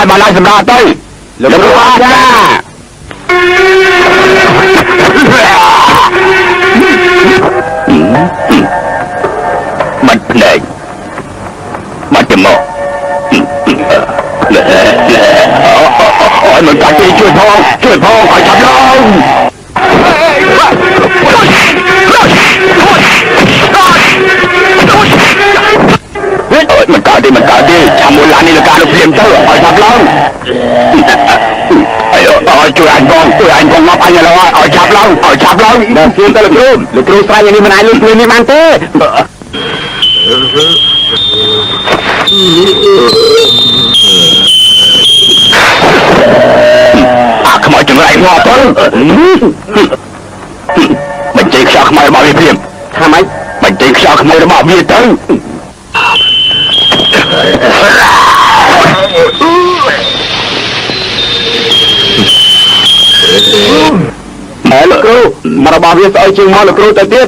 Speaker 2: បានហើយសម្រាប់ទៅលោកគ្រូអាចារ្យបាត់ភ្នែកបាត់ច្រមុះអូយមិនកាច់ទេជួយផងឲ្យចាប់ឡើងមិនកើតទេឆាមួយឡាននេះលកាលោកព្រាមទៅឲ្យចាប់ឡើងឲ្យជួយអញបងមកអញឡើយឲ្យចាប់ឡើងដល់ព្រាមទៅលោកគ្រូស្រាយយ៉ាងនេះមិនអាចលុបព្រាមនេះបានទេខ្មោចចង្រៃងាប់ទៅបញ្ចេញខ្យល់ខ្មៅរបស់វាព្រាមថាម៉េចបញ្ចេញខ្យល់ខ្មៅរបស់វាទៅលោកគ្រូមករបស់វាស្អុយជាងមកលោកគ្រូទៅទៀត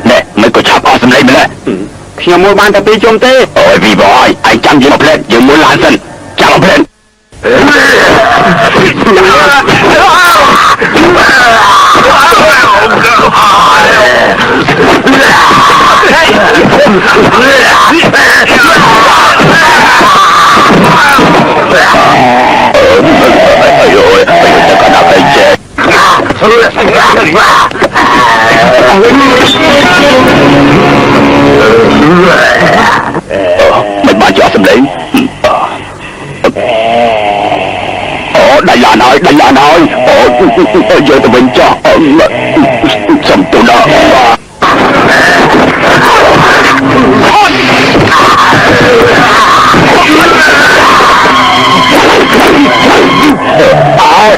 Speaker 2: ណែមិនក៏ឆាប់អស់សម្លេងម្ល៉េះខ្ញុំមួយបានតែ2ជុំទេអូយវីបអើយឯងចាំយើងមកផ្លែតយើងមួយឡានសិនចាំមកផ្លែតមិនបានជាអស់សម្លេងដៃឡានហើយយកទៅវិញចោះសំទោសដល់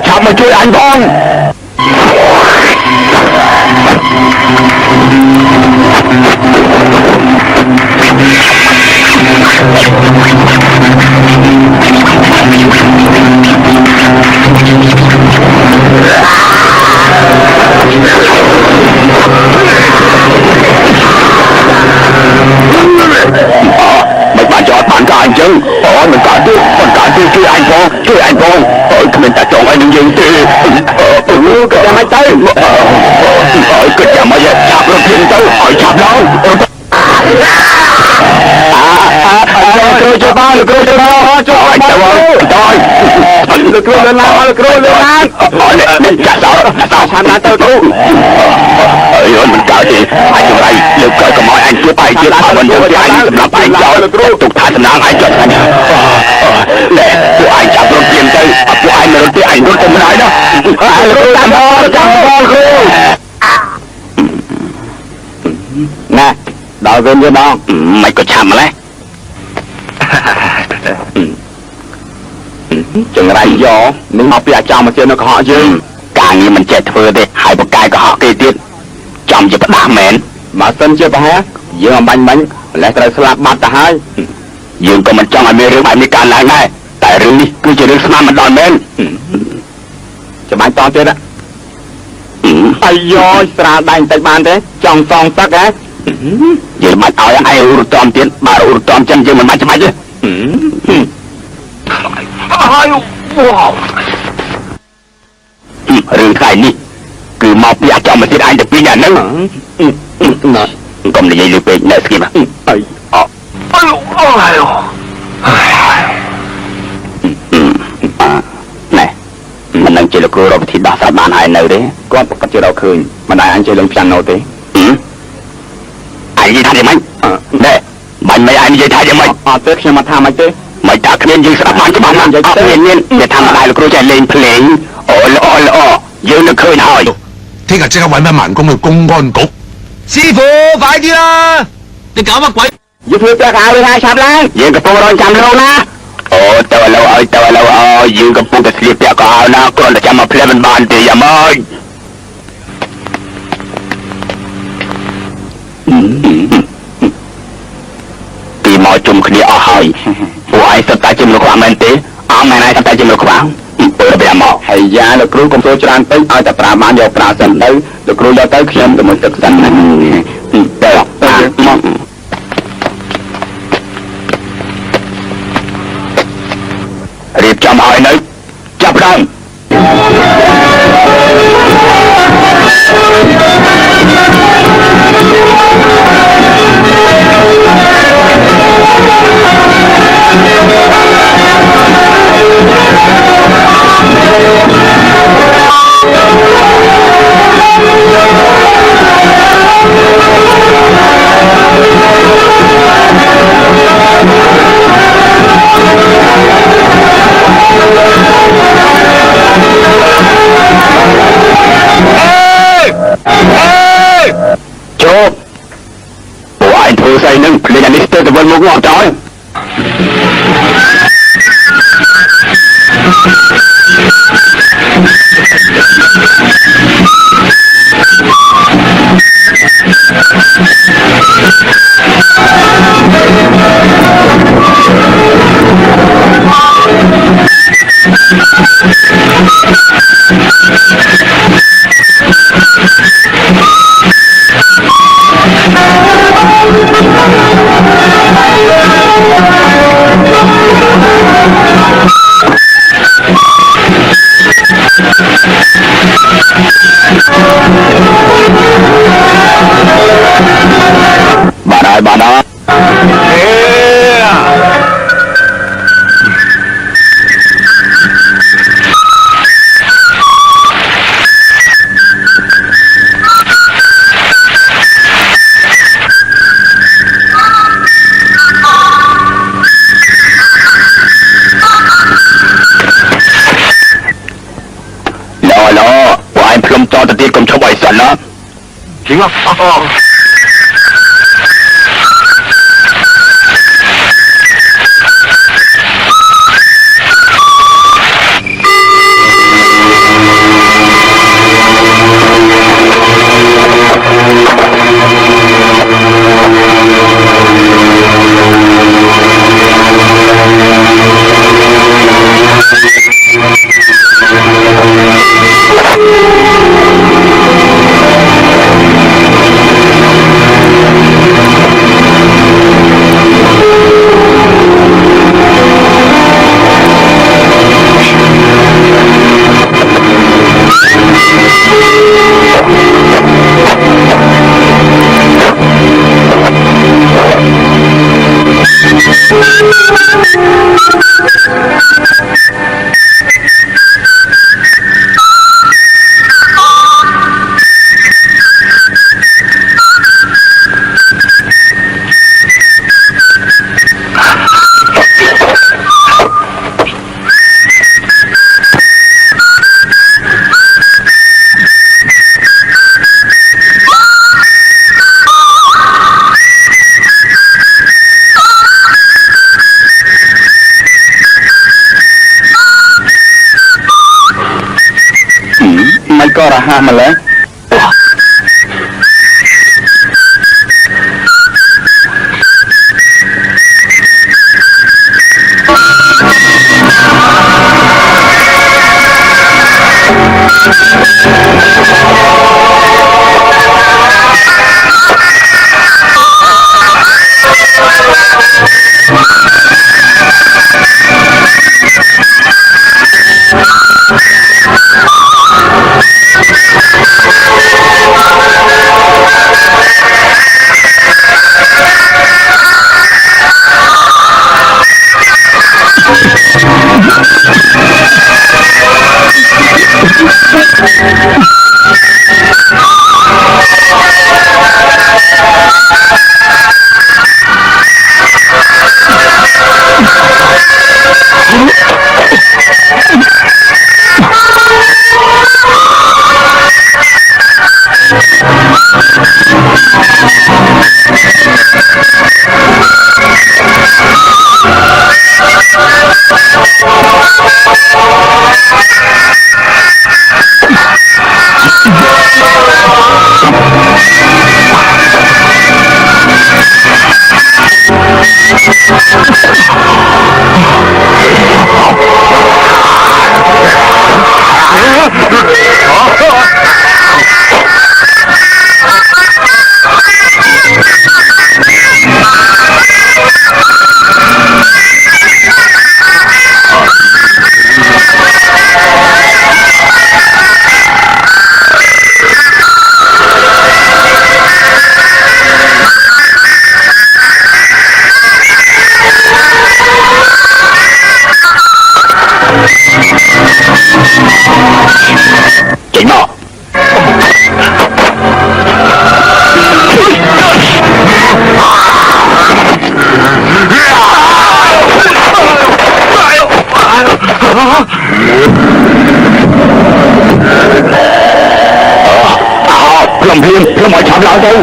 Speaker 2: ឆាប់មកជួយអញផងមិនបានចោតបានក៏អញ្ចឹងអូយមិនកើតទេជួយអញផងអូយគ្មានតែចង់ឲ្យនឹងយើងទេក៏ចាំមិនទៅអូយក៏ចាំមកចាប់រត់ភ្លាមទៅឲ្យចាប់ឡើងគ្រូជួយបងជួយ
Speaker 1: លោកគ្រូលឿនឡើងលោកគ្រូលឿនឡើង
Speaker 2: នេះចាក់ដល់
Speaker 1: ឆានណាទៅគ្រូ
Speaker 2: អើយមិនកើតទេអាចចម្រៃលើកកើតកុំឲ្យអញជួបឯងទៀតមិនយកឯងសម្រាប់ឯងចោលលោកគ្រូទុកថាសំណាងឯងចុះហ្នឹងណែពួកឯងចាប់រត់ទៀមទៅពួកឯងមិនរត់ទេឯងរត់ទៅមិនហើយណាលោកគ្រូតាមបងគ្រូ
Speaker 1: ណែដល់វិញយើងបង
Speaker 2: មិនក៏ឆាប់ម្លេះ
Speaker 1: ចង្រៃយកនឹងមកពីអាចោមកជិះនៅកុហកយើង
Speaker 2: ការងារមិនចេះធ្វើទេហើយបកាយកុហកគេទៀតចំជាផ្ដាស់មែន
Speaker 1: បើសិនជាប្រហែលយើងអំបាញ់មិញម្លេះត្រូវស្លាប់បាត់ទៅហើយ
Speaker 2: យើងក៏មិនចង់ឲ្យមានរឿងបែបនេះកើតឡើងដែរតែរឿងនេះគឺជារឿងស្មានមិនដល់មែន
Speaker 1: ច្បាស់តទៀតអាយ៉ស្រាលដៃបន្តិចបានទេចង់សងសឹកហ៎
Speaker 2: យើងមិនឲ្យឯងរត់តំទៀតបើរត់តំចឹងយើងមិនបាច់ច្បាច់ទេ
Speaker 1: ហើយ
Speaker 2: រឿងថ្ងៃនេះគឺមកពីអាចមកទៀតឯងទៅពីរហ្នឹងកុំនិយាយលឺពេកអ្នកស្គីប
Speaker 1: អី
Speaker 2: ណែមិននឹងជាលោកគ្រូរកវិធីដោះស្រាយបានហើយនៅទេ
Speaker 1: គាត់ប្រកាសជារកឃើញមិនដែរអញចេះលឹងផ្សាំណូទេ
Speaker 2: ឯងនិយាយថាយ៉ាងម៉េចណែបាញ់មិនឯងនិយាយថាយ៉ាងម៉េច
Speaker 1: អត់ទេខ្ញុំមកថាមិនទេ
Speaker 2: មិនតាគ្មានយើងស្ដាប់បានច្បាស់ណាស់និយាយទៅមានតែធម្មតាលោកគ្រូចេះលេងភ្លេងអូល្អយើងនឹកឃើញហើយ
Speaker 4: 聽日即刻揾翻民工去公安局。師傅，快啲啦！你搞乜鬼？
Speaker 1: 要ធ្វើប្រាក់ឲ្យថាឆាប់ឡើង
Speaker 2: យើងកំពុងរងចាំលោកណាអូទៅឥឡូវយើងកំពុងតែស្លៀកពាក់ក៏ឲ្យណាគ្រាន់តែចាំមកភ្លែមិនបានទេយ៉ាម៉េចពីមកជុំគ្នាអស់ហើយពួកឯងសិតតែជាមនុស្សខ្វះមែនទេអត់មែនឯងសិតតែជាមនុស្សខ្វះពេលបែបមក
Speaker 1: ហើយយ៉ាលោកគ្រូកុំចូលច្រើនពេកឲ្យតែប្រើបានយកប្រើសិនទៅលោកគ្រូយកទៅខ្ញុំទៅមើលទឹកសិនណា
Speaker 2: ទៅមករៀបចំឲ្យនៅចាប់ដើមជប់ពួកឯងធ្វើស្អីនឹងភ្លេចអានេះស្ទើរតែវិលមកងាប់ចោលបាទហើយពួកឯងផ្លុំចោលទៅទៀតកុំឈប់ឲ្យសិនណា
Speaker 1: ជិះមក ក៏រហ័សម្លេះចេញមកភ្លុំភ្លៀងភ្លុំឲ្យឆាប់ឡើងទៅ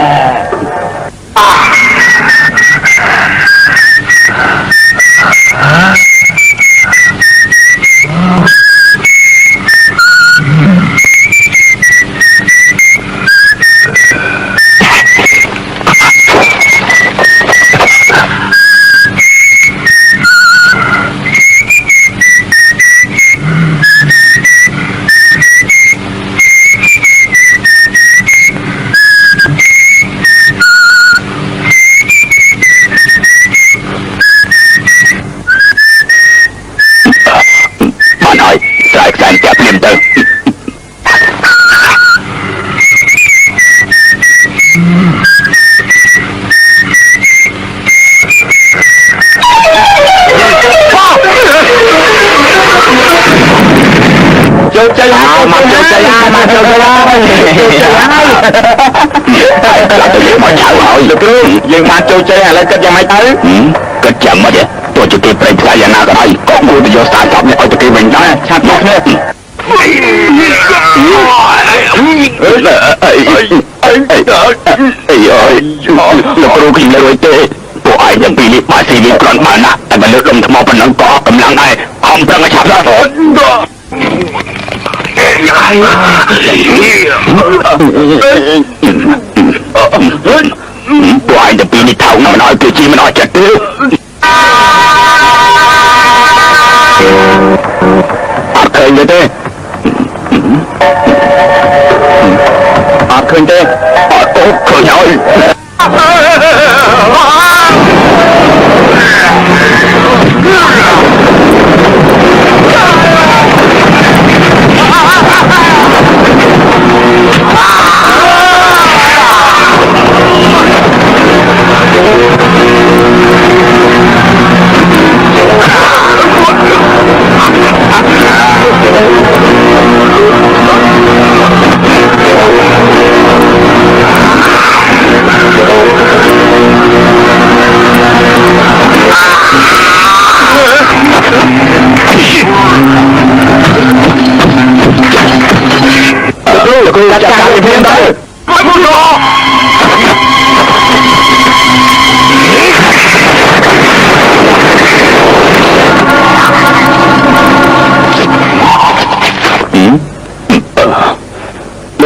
Speaker 1: បានហើយស្រែកខ្សែចាប់ភ្លាមទៅចូលใจហើយមកចូលใจហើយមកចូលใจហើយទៅមកចៅហើយលោកគ្រូយើងបានចូលใจឥឡូវគិតយ៉ាងម៉េចទៅគិតចាំមកទេទោះជាគេប្រេងផ្សាយយ៉ាងណាក៏ដោយក៏គួរទៅយកសារចាប់នេះឲ្យទៅគេវិញដែរឆាប់មកគ្នាលោកគ្រូខ្ញុំនៅរួចទេពួកឯងទាំងពីរនេះបើស៊ីវាគ្រាន់បានណាស់តែបើលើកលំថ្មប៉ុណ្ណឹងក៏កម្លាំងដែរខំប្រឹងឲ្យឆាប់ដល់ពួកឯងទាំងពីរនេះថោកណាស់មិនឲ្យគេជីមិនឲ្យចិត្តទេអត់ឃើញទេអត់ឃើញទេអត់ឃើញហើយจัดการเพียงใดไม่พูดหรอก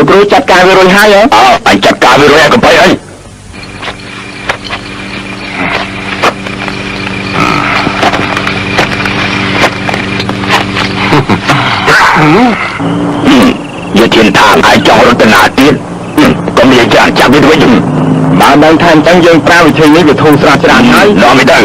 Speaker 1: លោកគ្រូចាត់ការវារួចហើយអញចាត់ការវារួចហើយកុំបីអីយកធានថាឯងចង់រត់ទៅណាទៀតកុំនិយាយចាស់ចាប់វាទៅវិញបើដឹងថាអញ្ចឹងយើងប្រើវិធីនេះវាធូរស្រាលច្រានហើយនាំមិនទៅ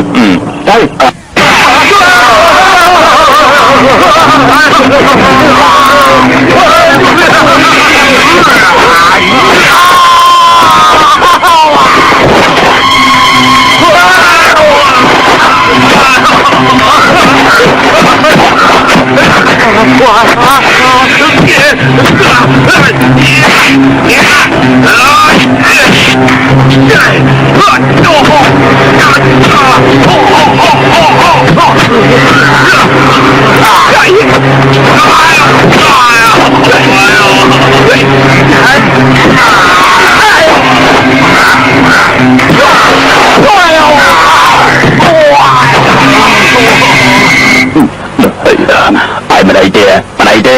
Speaker 1: មិនអីទេ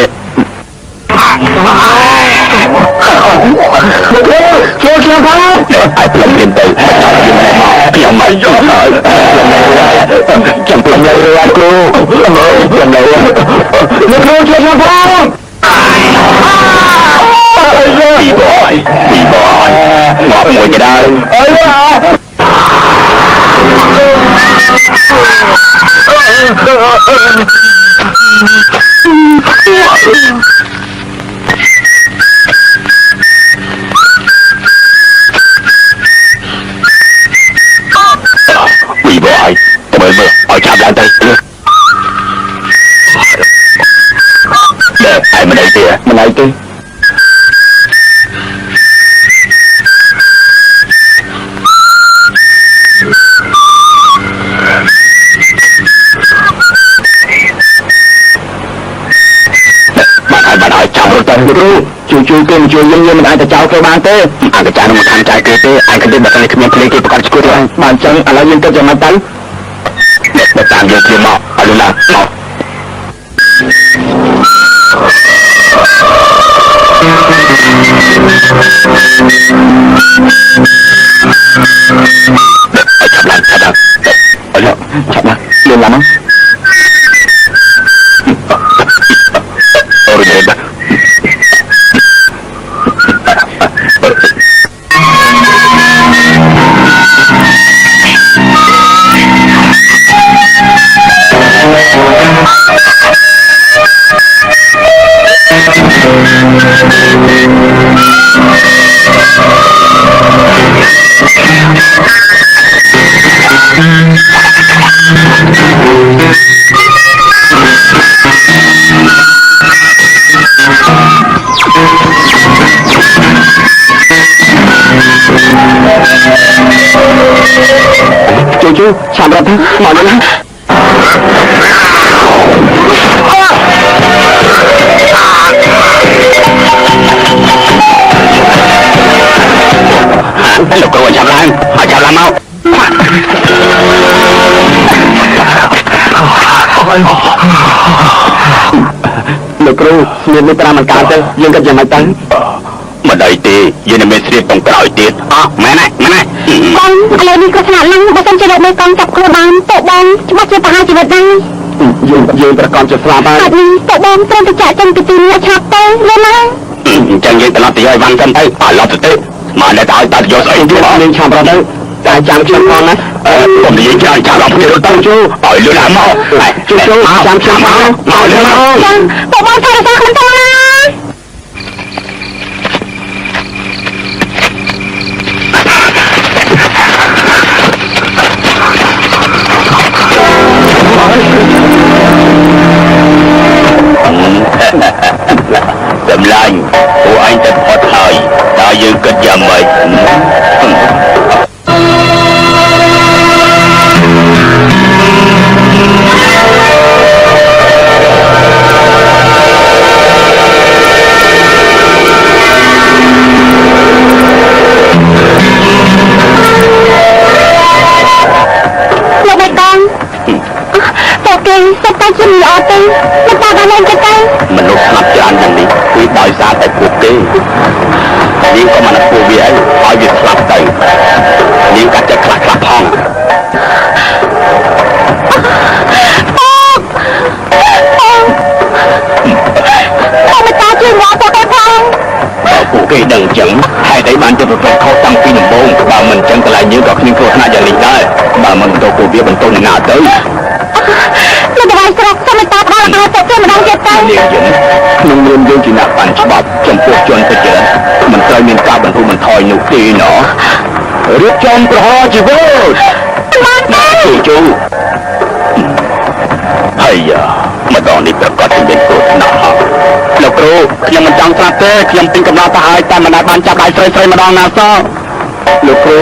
Speaker 1: ជួយខ្ញុំផងឲ្យផ្លឹកទៀតទៅខ្ញុំមកយកហើយខ្ញុំផ្លឹកលើគ្រូខ្ញុំលើលោកគ្រូជួយខ្ញុំផងពីបយមកមួយគេដែរអើយពីបយទៅមើលឲ្យចាប់ឡើងទៅឯមិនអីទេបានហើយចាំរត់ទៅគ្រូជួយគេជួយយើងមិនអាចទៅចោលគេបានទេអាចារ្យនឹងមកខាងចែកគេទេឯងគិតបើតែគ្មានភ្លេងគេប្រកាសឈួតហើយបានចឹងឥឡូវយើងគិតយ៉ាងម៉េចទៅបើតាមយើងគ្នាមកឲ្យលុណាមកឆាប់ឡើងអរឆាប់ឡើងលឿនឡើងមកអូរ៉េដាជួយឆាប់រត់ទៅមកនេះណាលោកគ្រូចាប់ឡើងមកលោកគ្រូមានមេត្រាមិនកើតទេយើងគិតយ៉ាងម៉េចទៅមិនអីទេយើងនឹងមានស្រៀបតុងក្រោយទៀតមែនណា
Speaker 3: បងឥឡូវនេះក៏ស្លាប់ឡើងបើសិនជាលោកមេកងចាប់ខ្លួនបានតើបងច្បាស់ជាប្រហារជីវិតដែរ
Speaker 1: យើងប្រកាសជាស្លាប់ហើយ
Speaker 3: អត់នេះតើបងត្រូវទៅចាក់ចេញពីទីនេះឆាប់ទៅលឿនណា
Speaker 1: អញ្ចឹងយើងត្រឡប់ទៅឲ្យវ៉ាន់សិនទៅឡប់ទៅមកតែឲ្យតាយកស្អីទៀតយើងឆាប់រត់ទៅតែចាំខ្ញុំផងណាកុំនិយាយច្រើនចាំដល់ពេលទៅជួយឲ្យលឿនឡើងមកជួយចាំខ្ញុំមកលឿនមក
Speaker 3: បងថែរក្សាខ្លួនទៅណា
Speaker 1: សម្លាញ់ពួកឯងទៅផុតហើយតើយើងគិតយ៉ាងម៉េច
Speaker 3: សុទ្ធតែជាល្អទេមិនតាមបានលេងទេមនុ
Speaker 1: ស្សស្លាប់ច្រើនយ៉ាងនេះគឺដោយសារតែពួកគេ
Speaker 2: ទេនាងក៏មិនពួវាឲ្យវាស្លាប់ទៅនាងកាត់ចិត្តខ្លះផង
Speaker 3: បងមិនតាជួយមកពួកគេផង
Speaker 2: បើពួកគេដឹងអញ្ចឹងហេតុអីបានជាប្រព្រឹត្តខុសតាំងពីដំបូងបើមិនអញ្ចឹងកន្លែងយើងក៏គ្មានគ្រោះថ្នាក់យ៉ាងនេះដែរបើមិនទៅពួកវាបន្តនឹងណាទៅ
Speaker 3: លោកដៃស្រុកសូមតាដល់ឲ្យពួកគេម្ដងទៀតទៅ
Speaker 2: នាងយើងក្នុងនាមយើងជាអ្នកបានច្បាប់ចំពោះជនប្រជែងមិនត្រូវមានការបន្ធូរបន្ថយនោះទេណោះរៀបចំប្រហរជីវិត
Speaker 3: បានទេ
Speaker 2: ជួយហើយម្ដងនេះប្រកាសជាមានគ្រោះថ្នាក់លោកគ្រូខ្ញុំមិនចង់ស្លាប់ទេខ្ញុំទិញកំណត់ទៅហើយតែមិនបានចាប់ដៃស្រីម្ដងណាសោះលោកគ្រូ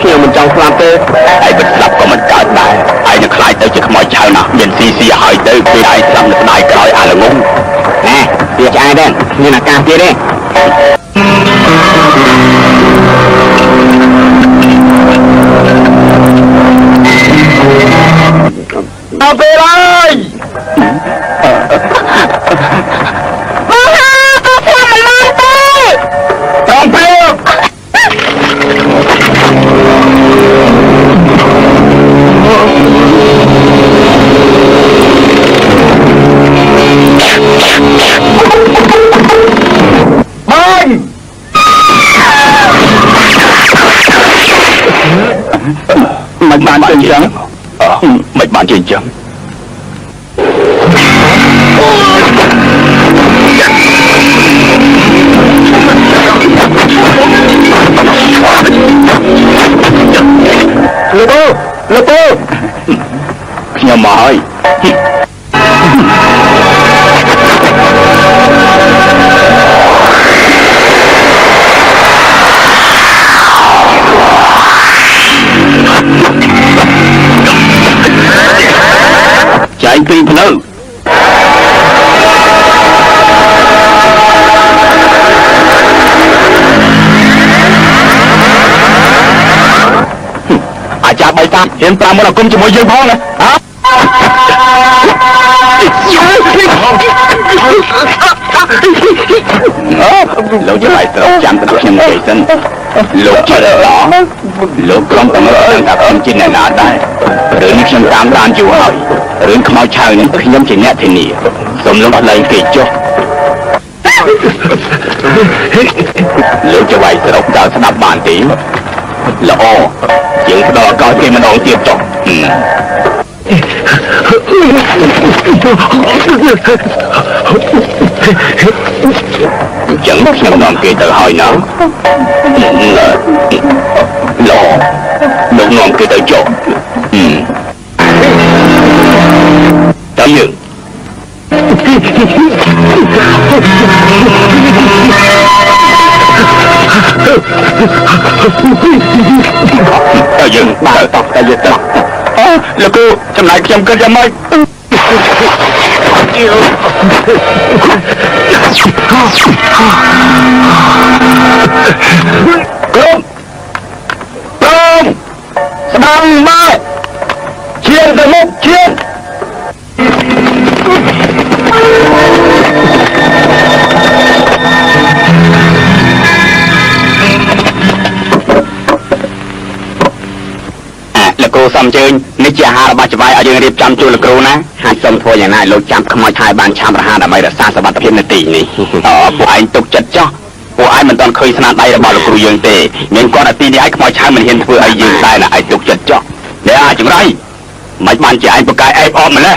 Speaker 2: ខ្ញុំមិនចង់ស្លាប់ទេហើយមិនស្លាប់ក៏មិនកើតដែរហើយនឹងខ្លាចទៅជាខ្មោចឆៅណាស់មានស៊ីហើយទៅពេលឯងស្លាប់នៅស្ដាយក្រោយអាល្ងងណែវាឆ្អែតទេមានអាការទៀតទេដល់ពេលហើយ
Speaker 3: បងហាក៏ស្លាប់មិនបានទេ
Speaker 2: ត្រង់ពេលមិនបានជាអញ្ចឹងមិនបានជាអញ្ចឹងលោកពូខ្ញុំមកហើយចែងពីផ្លូវអាចារ្យបៃតាហ៊ានប្រាំមកអង្គមជាមួយយើងផងណាលោកជាបៃស្រុកចាំទៅខ្ញុំនិយាយសិនលោកជាដល់លោកក្រុមទាំងអស់ថាខ្ញុំជាអ្នកណាដែររឿងនេះខ្ញុំតាមដានយូរហើយរឿងខ្មោចឆៅនេះខ្ញុំជាអ្នកធានាសូមលោកអត់លែងគេចុះលោកជាបៃស្រុកដល់ស្ដាប់បានទេល្អយើងផ្ដល់ឱកាសគេម្ដងទៀតចុះអញ្ចឹងខ្ញុំនាំគេទៅហើយណាល្អលោកនាំគេទៅចុះតើយើងតើយើងបាទតោះតើយើងទៅលោកគ្រូចំណាយខ្ញុំគិតយ៉ាងម៉េចក្រុមស្ដាំមកឈៀនទៅមុខឈៀនសំជើញនេះជាអាហាររបស់ច្បាយឲ្យយើងរៀបចំជូនលោកគ្រូណាហើយសូមធ្វើយ៉ាងណាលោកចាំខ្មោចឆាយបានឆាំរហ័សដើម្បីរក្សាសុវត្ថិភាពនៅទីនេះពួកឯងទុកចិត្តចោះពួកឯងមិនទាន់ឃើញស្នាដៃរបស់លោកគ្រូយើងទេមានគាត់តែទីនេះឯងខ្មោចឆាយមិនហ៊ានធ្វើឲ្យយើងដែរណាឯងទុកចិត្តចោះអ្នកអាចង្រៃមិនបានជាឯងប្រកាយអែបអបម្លេះ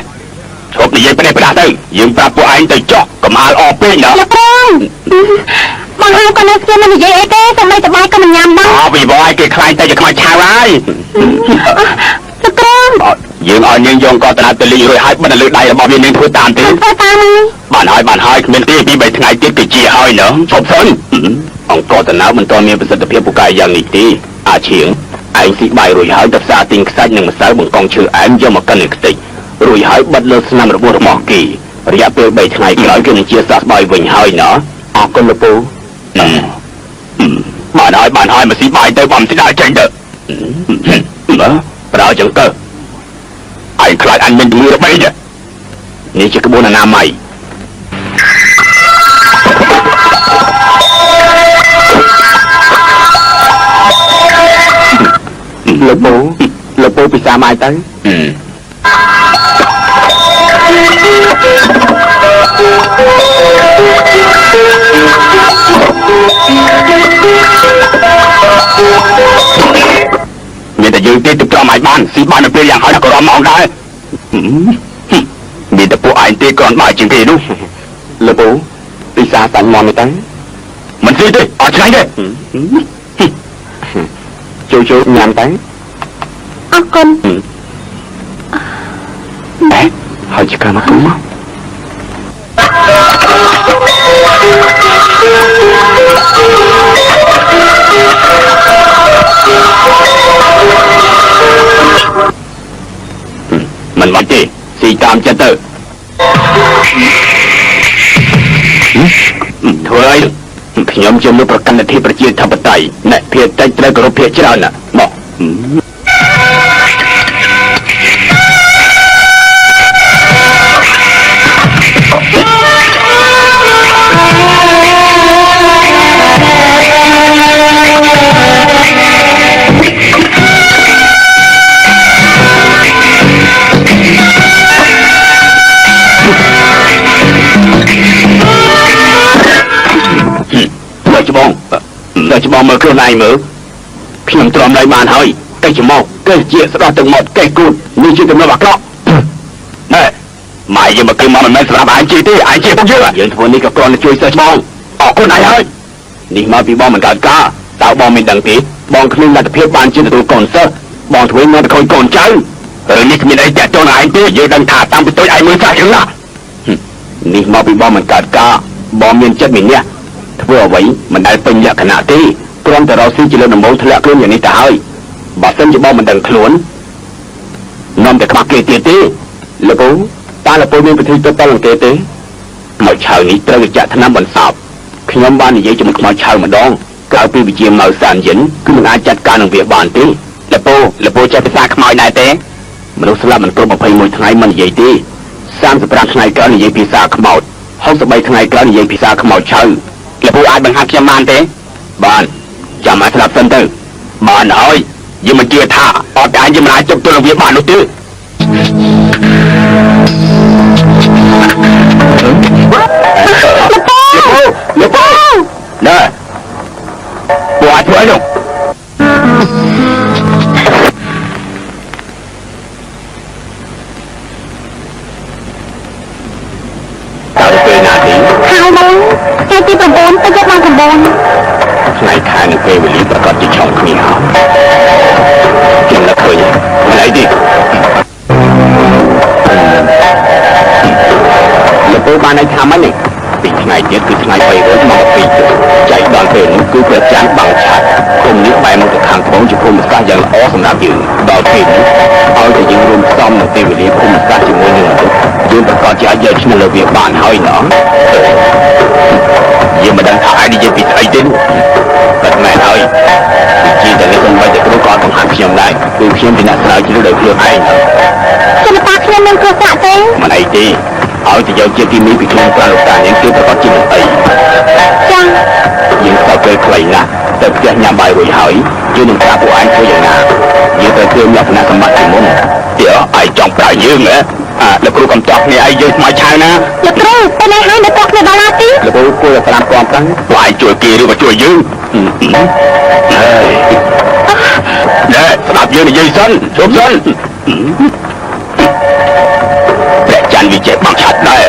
Speaker 2: ឈប់និយាយប្រទេសប្រដាទៅយើងប្រាប់ពួកឯងទៅចោះកុំអាលអពេកណា
Speaker 3: លោកគ្រូបងហើយក៏នៅស្គាល់មិននិយាយអីទេតែមិនសប្បាយក៏មិនញ៉ាំដែរ
Speaker 2: ពីបងឯងគេខ្លាញ់តែជាខ្មោចឆាយហើយ
Speaker 3: លោកគ្រូ
Speaker 2: យើងឲ្យនាងយងក៏តាទៅលីរួយហើយមិនលើដៃរបស់វានាងធ្វើតាមទេ
Speaker 3: ធ្វើតាម
Speaker 2: ហើយគ្មានទេពី3ថ្ងៃទៀតគឺជាហើយណាឈប់សិនអង្គតណាមិនទាន់មានប្រសិទ្ធភាពពូកែយ៉ាងនេះទេអាឈៀងឯងស៊ីបាយរួយហើយទៅផ្សារទិញខ្សាច់និងម្សៅបង្កងឈើអែមយកមកកិននៅខ្ទេចរួចហើយបិទលើស្នាមរបួសរបស់គេរយៈពេល3ថ្ងៃក្រោយគេនឹងជាសះស្បើយវិញហើយណាអរគុណលោកពូបានហើយមកស៊ីបាយទៅបំស្ដាយចេញទៅប្រើចង្កឹះឯងខ្លាចអញមានជំងឺរបេងនេះជាក្បួនអនាម័យ ពូពិសាមកទៅមានតែយើងទេទៅប្រមឲ្យបានស៊ីបាននៅពេលយ៉ាងហោចក៏រំមកដែរមានតែពួកឯងទេគ្រាន់បើជាងគេនោះលោកពូពិសាសាញ់មកទៅមិនស៊ីទេអត់ឆ្ងាញ់ទេចូលញ៉ាំទៅ
Speaker 3: អរគុណ
Speaker 2: ហើយជាការមកគុំមកមិនមកទេស៊ីតាមចិត្តទៅធ្វើអីខ្ញុំជាលោកប្រកាន់លទ្ធិប្រជាធិបតេយ្យអ្នកភាគតិចត្រូវគោរពភាគច្រើនណាមកច្បងមើលខ្លួនឯងមើលខ្ញុំទ្រាំដៃបានហើយកេះច្មោកកេះជាស្ដោះទឹកមាត់កេះគូតនេះជាទម្លាប់អាក្រក់ណែម៉ែយើងមកគឺមកមិនមែនសម្រាប់ឯងជិះទេឯងជិះពួកយើងធ្វើនេះក៏គ្រាន់តែជួយសិស្សច្បងអរគុណឯងហើយនេះមកពីបងមិនកើតការតើបងមិនដឹងទេបងគ្មានលទ្ធភាពបានជាទទួលកូនសិស្សបងធ្វើមកទៅខូចកូនចៅរឿងនេះគ្មានអីតាក់ទងនឹងឯងទេយើងដឹងថាតាំងពីតូចឯងមើលចាស់យ៉ាងណានេះមកពីបងមិនកើតការបងមានចិត្តមានអ្នកធ្វើអ្វីមិនដែលពេញលក្ខណៈទេគ្រាន់តែរកស៊ីជាលើដំបូងធ្លាក់ខ្លួនយ៉ាងនេះទៅហើយបើសិនជាបងមិនដឹងខ្លួននាំតែខ្វះគេទៀតទេលោកពូតើលោកពូមានពិធីទៅតលគេទេខ្មោចឆៅនេះត្រូវចាក់ថ្នាំបន្សាបខ្ញុំបាននិយាយជាមួយខ្មោចឆៅម្ដងក្រៅពីវិជាម៉ៅសានយិនគឺមិនអាចចាត់ការនឹងវាបានទេលោកពូចេះភាសាខ្មោចដែរទេមនុស្សស្លាប់មិនគ្រប់21ថ្ងៃមិននិយាយទេ35ថ្ងៃក្រោយនិយាយភាសាខ្មោច63ថ្ងៃក្រោយនិយាយភាសាខ្មោចឆៅលោកពូអាចបង្ហាត់ខ្ញុំបានទេបានចាំមកស្ដាប់សិនទៅបានហើយយើងមិនជឿថាអត់តែយើងមិនអាចជប់ទល់នឹងវាបាននោះទេលោកពូណែពូអាចធ្វើអីនោះ
Speaker 3: ថ្ងៃទី9ទៅយកបាន9
Speaker 2: ថ្ងៃខែនៅពេលវេលាប្រកាសជាឆោតគ្នាខ្ញុំនឹកឃើញមិនអីទេលោកពូបានឲ្យថាម៉េចនេះពីថ្ងៃទៀតគឺថ្ងៃ3មក2ចែកដល់ពេលនោះគឺព្រះច័ន្ទបាំងឆាត់គុំនេះបែរមកទៅខាងត្បូងជាភូមិសាស្ត្រយ៉ាងល្អសម្រាប់យើងដល់ពេលនេះឲ្យតែយើងរួមផ្សំនៅពេលវេលាភូមិសាស្ត្រជាមួយនឹងយើងប្រកាសជាអាចយកឈ្នះលើវាបានហើយណោះយើងមិនដឹងថាឯងនិយាយពីស្អីទេប៉ុន្តែហើយជាតែនេះមិនបាច់តែគ្រូក៏បង្ហាញខ្ញុំដែរគឺខ្ញុំជាអ្នកស្រាវជ្រាវដោយខ្លួនឯង
Speaker 3: ខ្ញុំតាខ្ញុំនឹងគ្រោះថ្នាក់ទេ
Speaker 2: មិនអីទេឲ្យតែយកជាទីនេះពីខ្លួនប្រាលោកតាយើងគឺប្រកាសជាមិនអី
Speaker 3: ចា
Speaker 2: យើងស្គាល់ពេលខ្លីណាស់ទៅផ្ទះញ៉ាំបាយរួចហើយយើងនឹងប្រាប់ពួកឯងធ្វើយ៉ាងណាយើងត្រូវធ្វើលក្ខណៈសម្បត្តិពីមុនទៀតឯងចង់ប្រើយើងហ៎លោកគ្រូកំតោះគ្នាឯងយើងស្មោះឆៅណា
Speaker 3: លោកគ្រូទៅណែហើយនៅតោះគ្នាដល់ណាទី
Speaker 2: លោកគ្រូគួរតែ5កំតាំងពួកឯងជួយគេឬក៏ជួយយើងណែស្ដាប់យើងនិយាយសិនជប់សិនព្រះច័ន្ទវិជ័យបាំងឆាត់ដែរ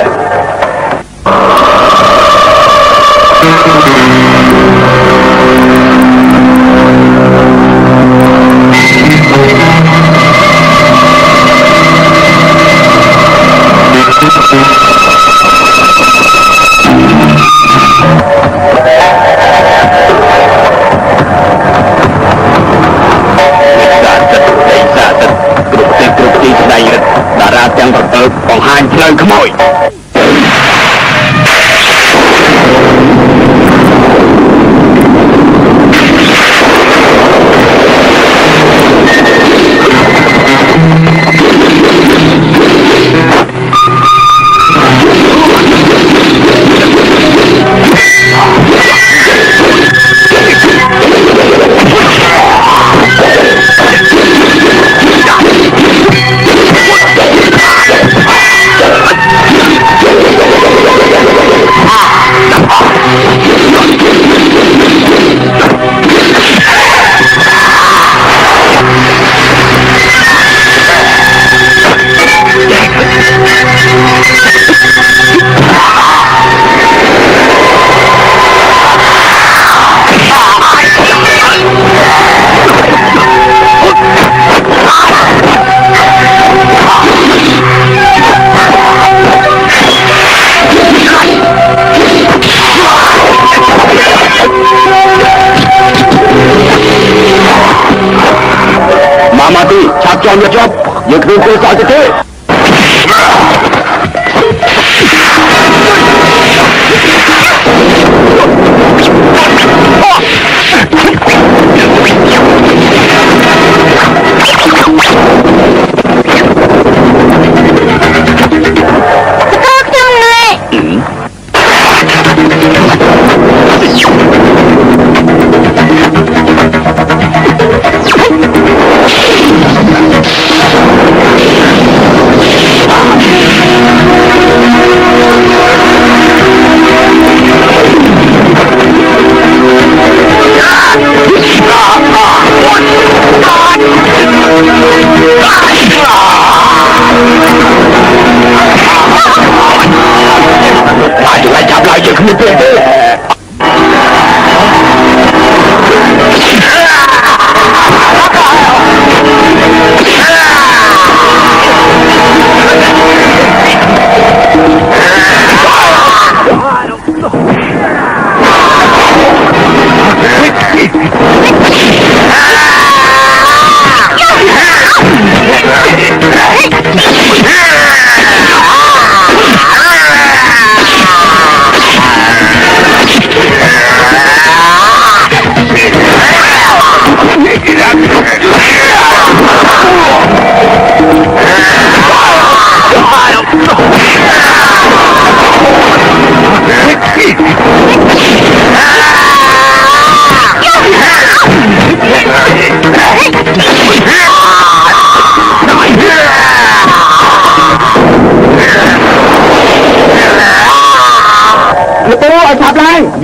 Speaker 2: បង្ហាញផ្លូវខ្មោច
Speaker 1: យើងគ្មានគួរសោយទៅទេចាប់ឡើយយើងគ្មានពេលទេ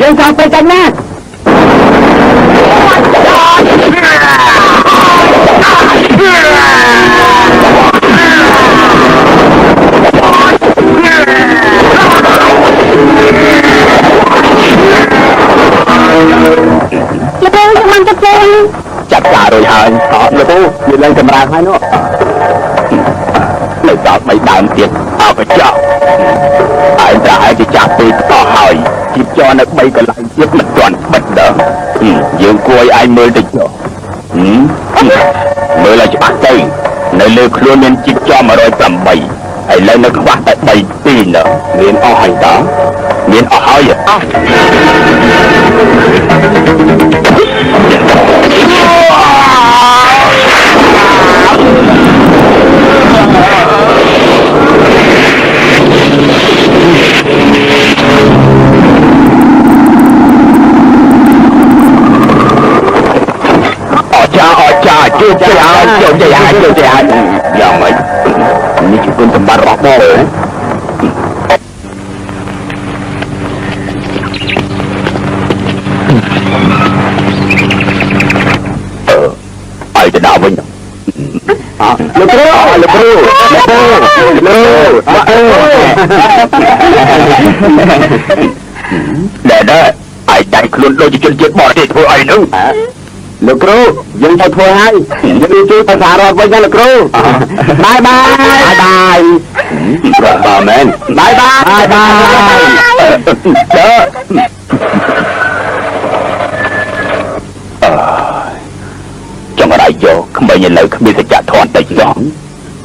Speaker 1: យើងចង់ទៅចាញ់ណាចាប់ការរួចហើយលោកពូយើងឡើងកម្រើកហើយនោះនៅដល់3ដើមទៀតអបចោឯងត្រូវឲ្យគេចាប់ពេលតោះហើយជីបចរនៅ3កន្លែងទៀតមិនទាន់បិទដល់យើងគួរឲ្យឯងមើលទៅចុះមើលឲ្យច្បាស់ទៅនៅលើខ្លួនមានជីបចរ108ឥឡូវនៅខ្វះតែ3 2នោះមានអស់ហើយតើមានអស់ហើយអស់ជួយជួយយ៉ាងម៉េចនេះជាគុណសម្បត្តិរបស់បងឲ្យទៅដល់វិញលោកគ្រូដែលឲ្យដៃខ្លួនដូចជាជនជាតិបរទេសធ្វើអីនោះលោកគ្រូយើងទៅធ្វើហើយយើងជួយភាសារត់វិញណាលោកគ្រូបាយបាទមែនបាយចង់រៃយកក្មេងឥឡូវគ្មានសច្ចធម៌តិចសោះ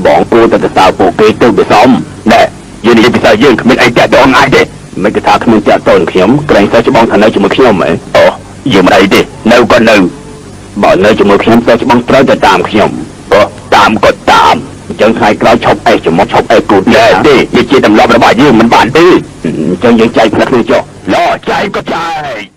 Speaker 1: បងគួរតែទៅសើពួកគេទៅទៅសមណែយើងនិយាយពីសើយើងគ្មានអីតាក់ទងអាចទេមិនគេថាគ្មានតាក់ទងខ្ញុំក្រែងសើច្បងថានៅជាមួយខ្ញុំហ៎អូយើងមិនអីទេនៅក៏នៅបើនៅជាមួយខ្ញុំទៅច្បងត្រូវទៅតាមខ្ញុំតាមក៏តាមអញ្ចឹងថ្ងៃក្រោយឈប់អេសជាមួយឈប់អេសគូទេវាជាទម្លាប់របស់យើងមិនបានទេអញ្ចឹងយើងចែកផ្នែកគ្នាចុះឡចែកក៏ចែក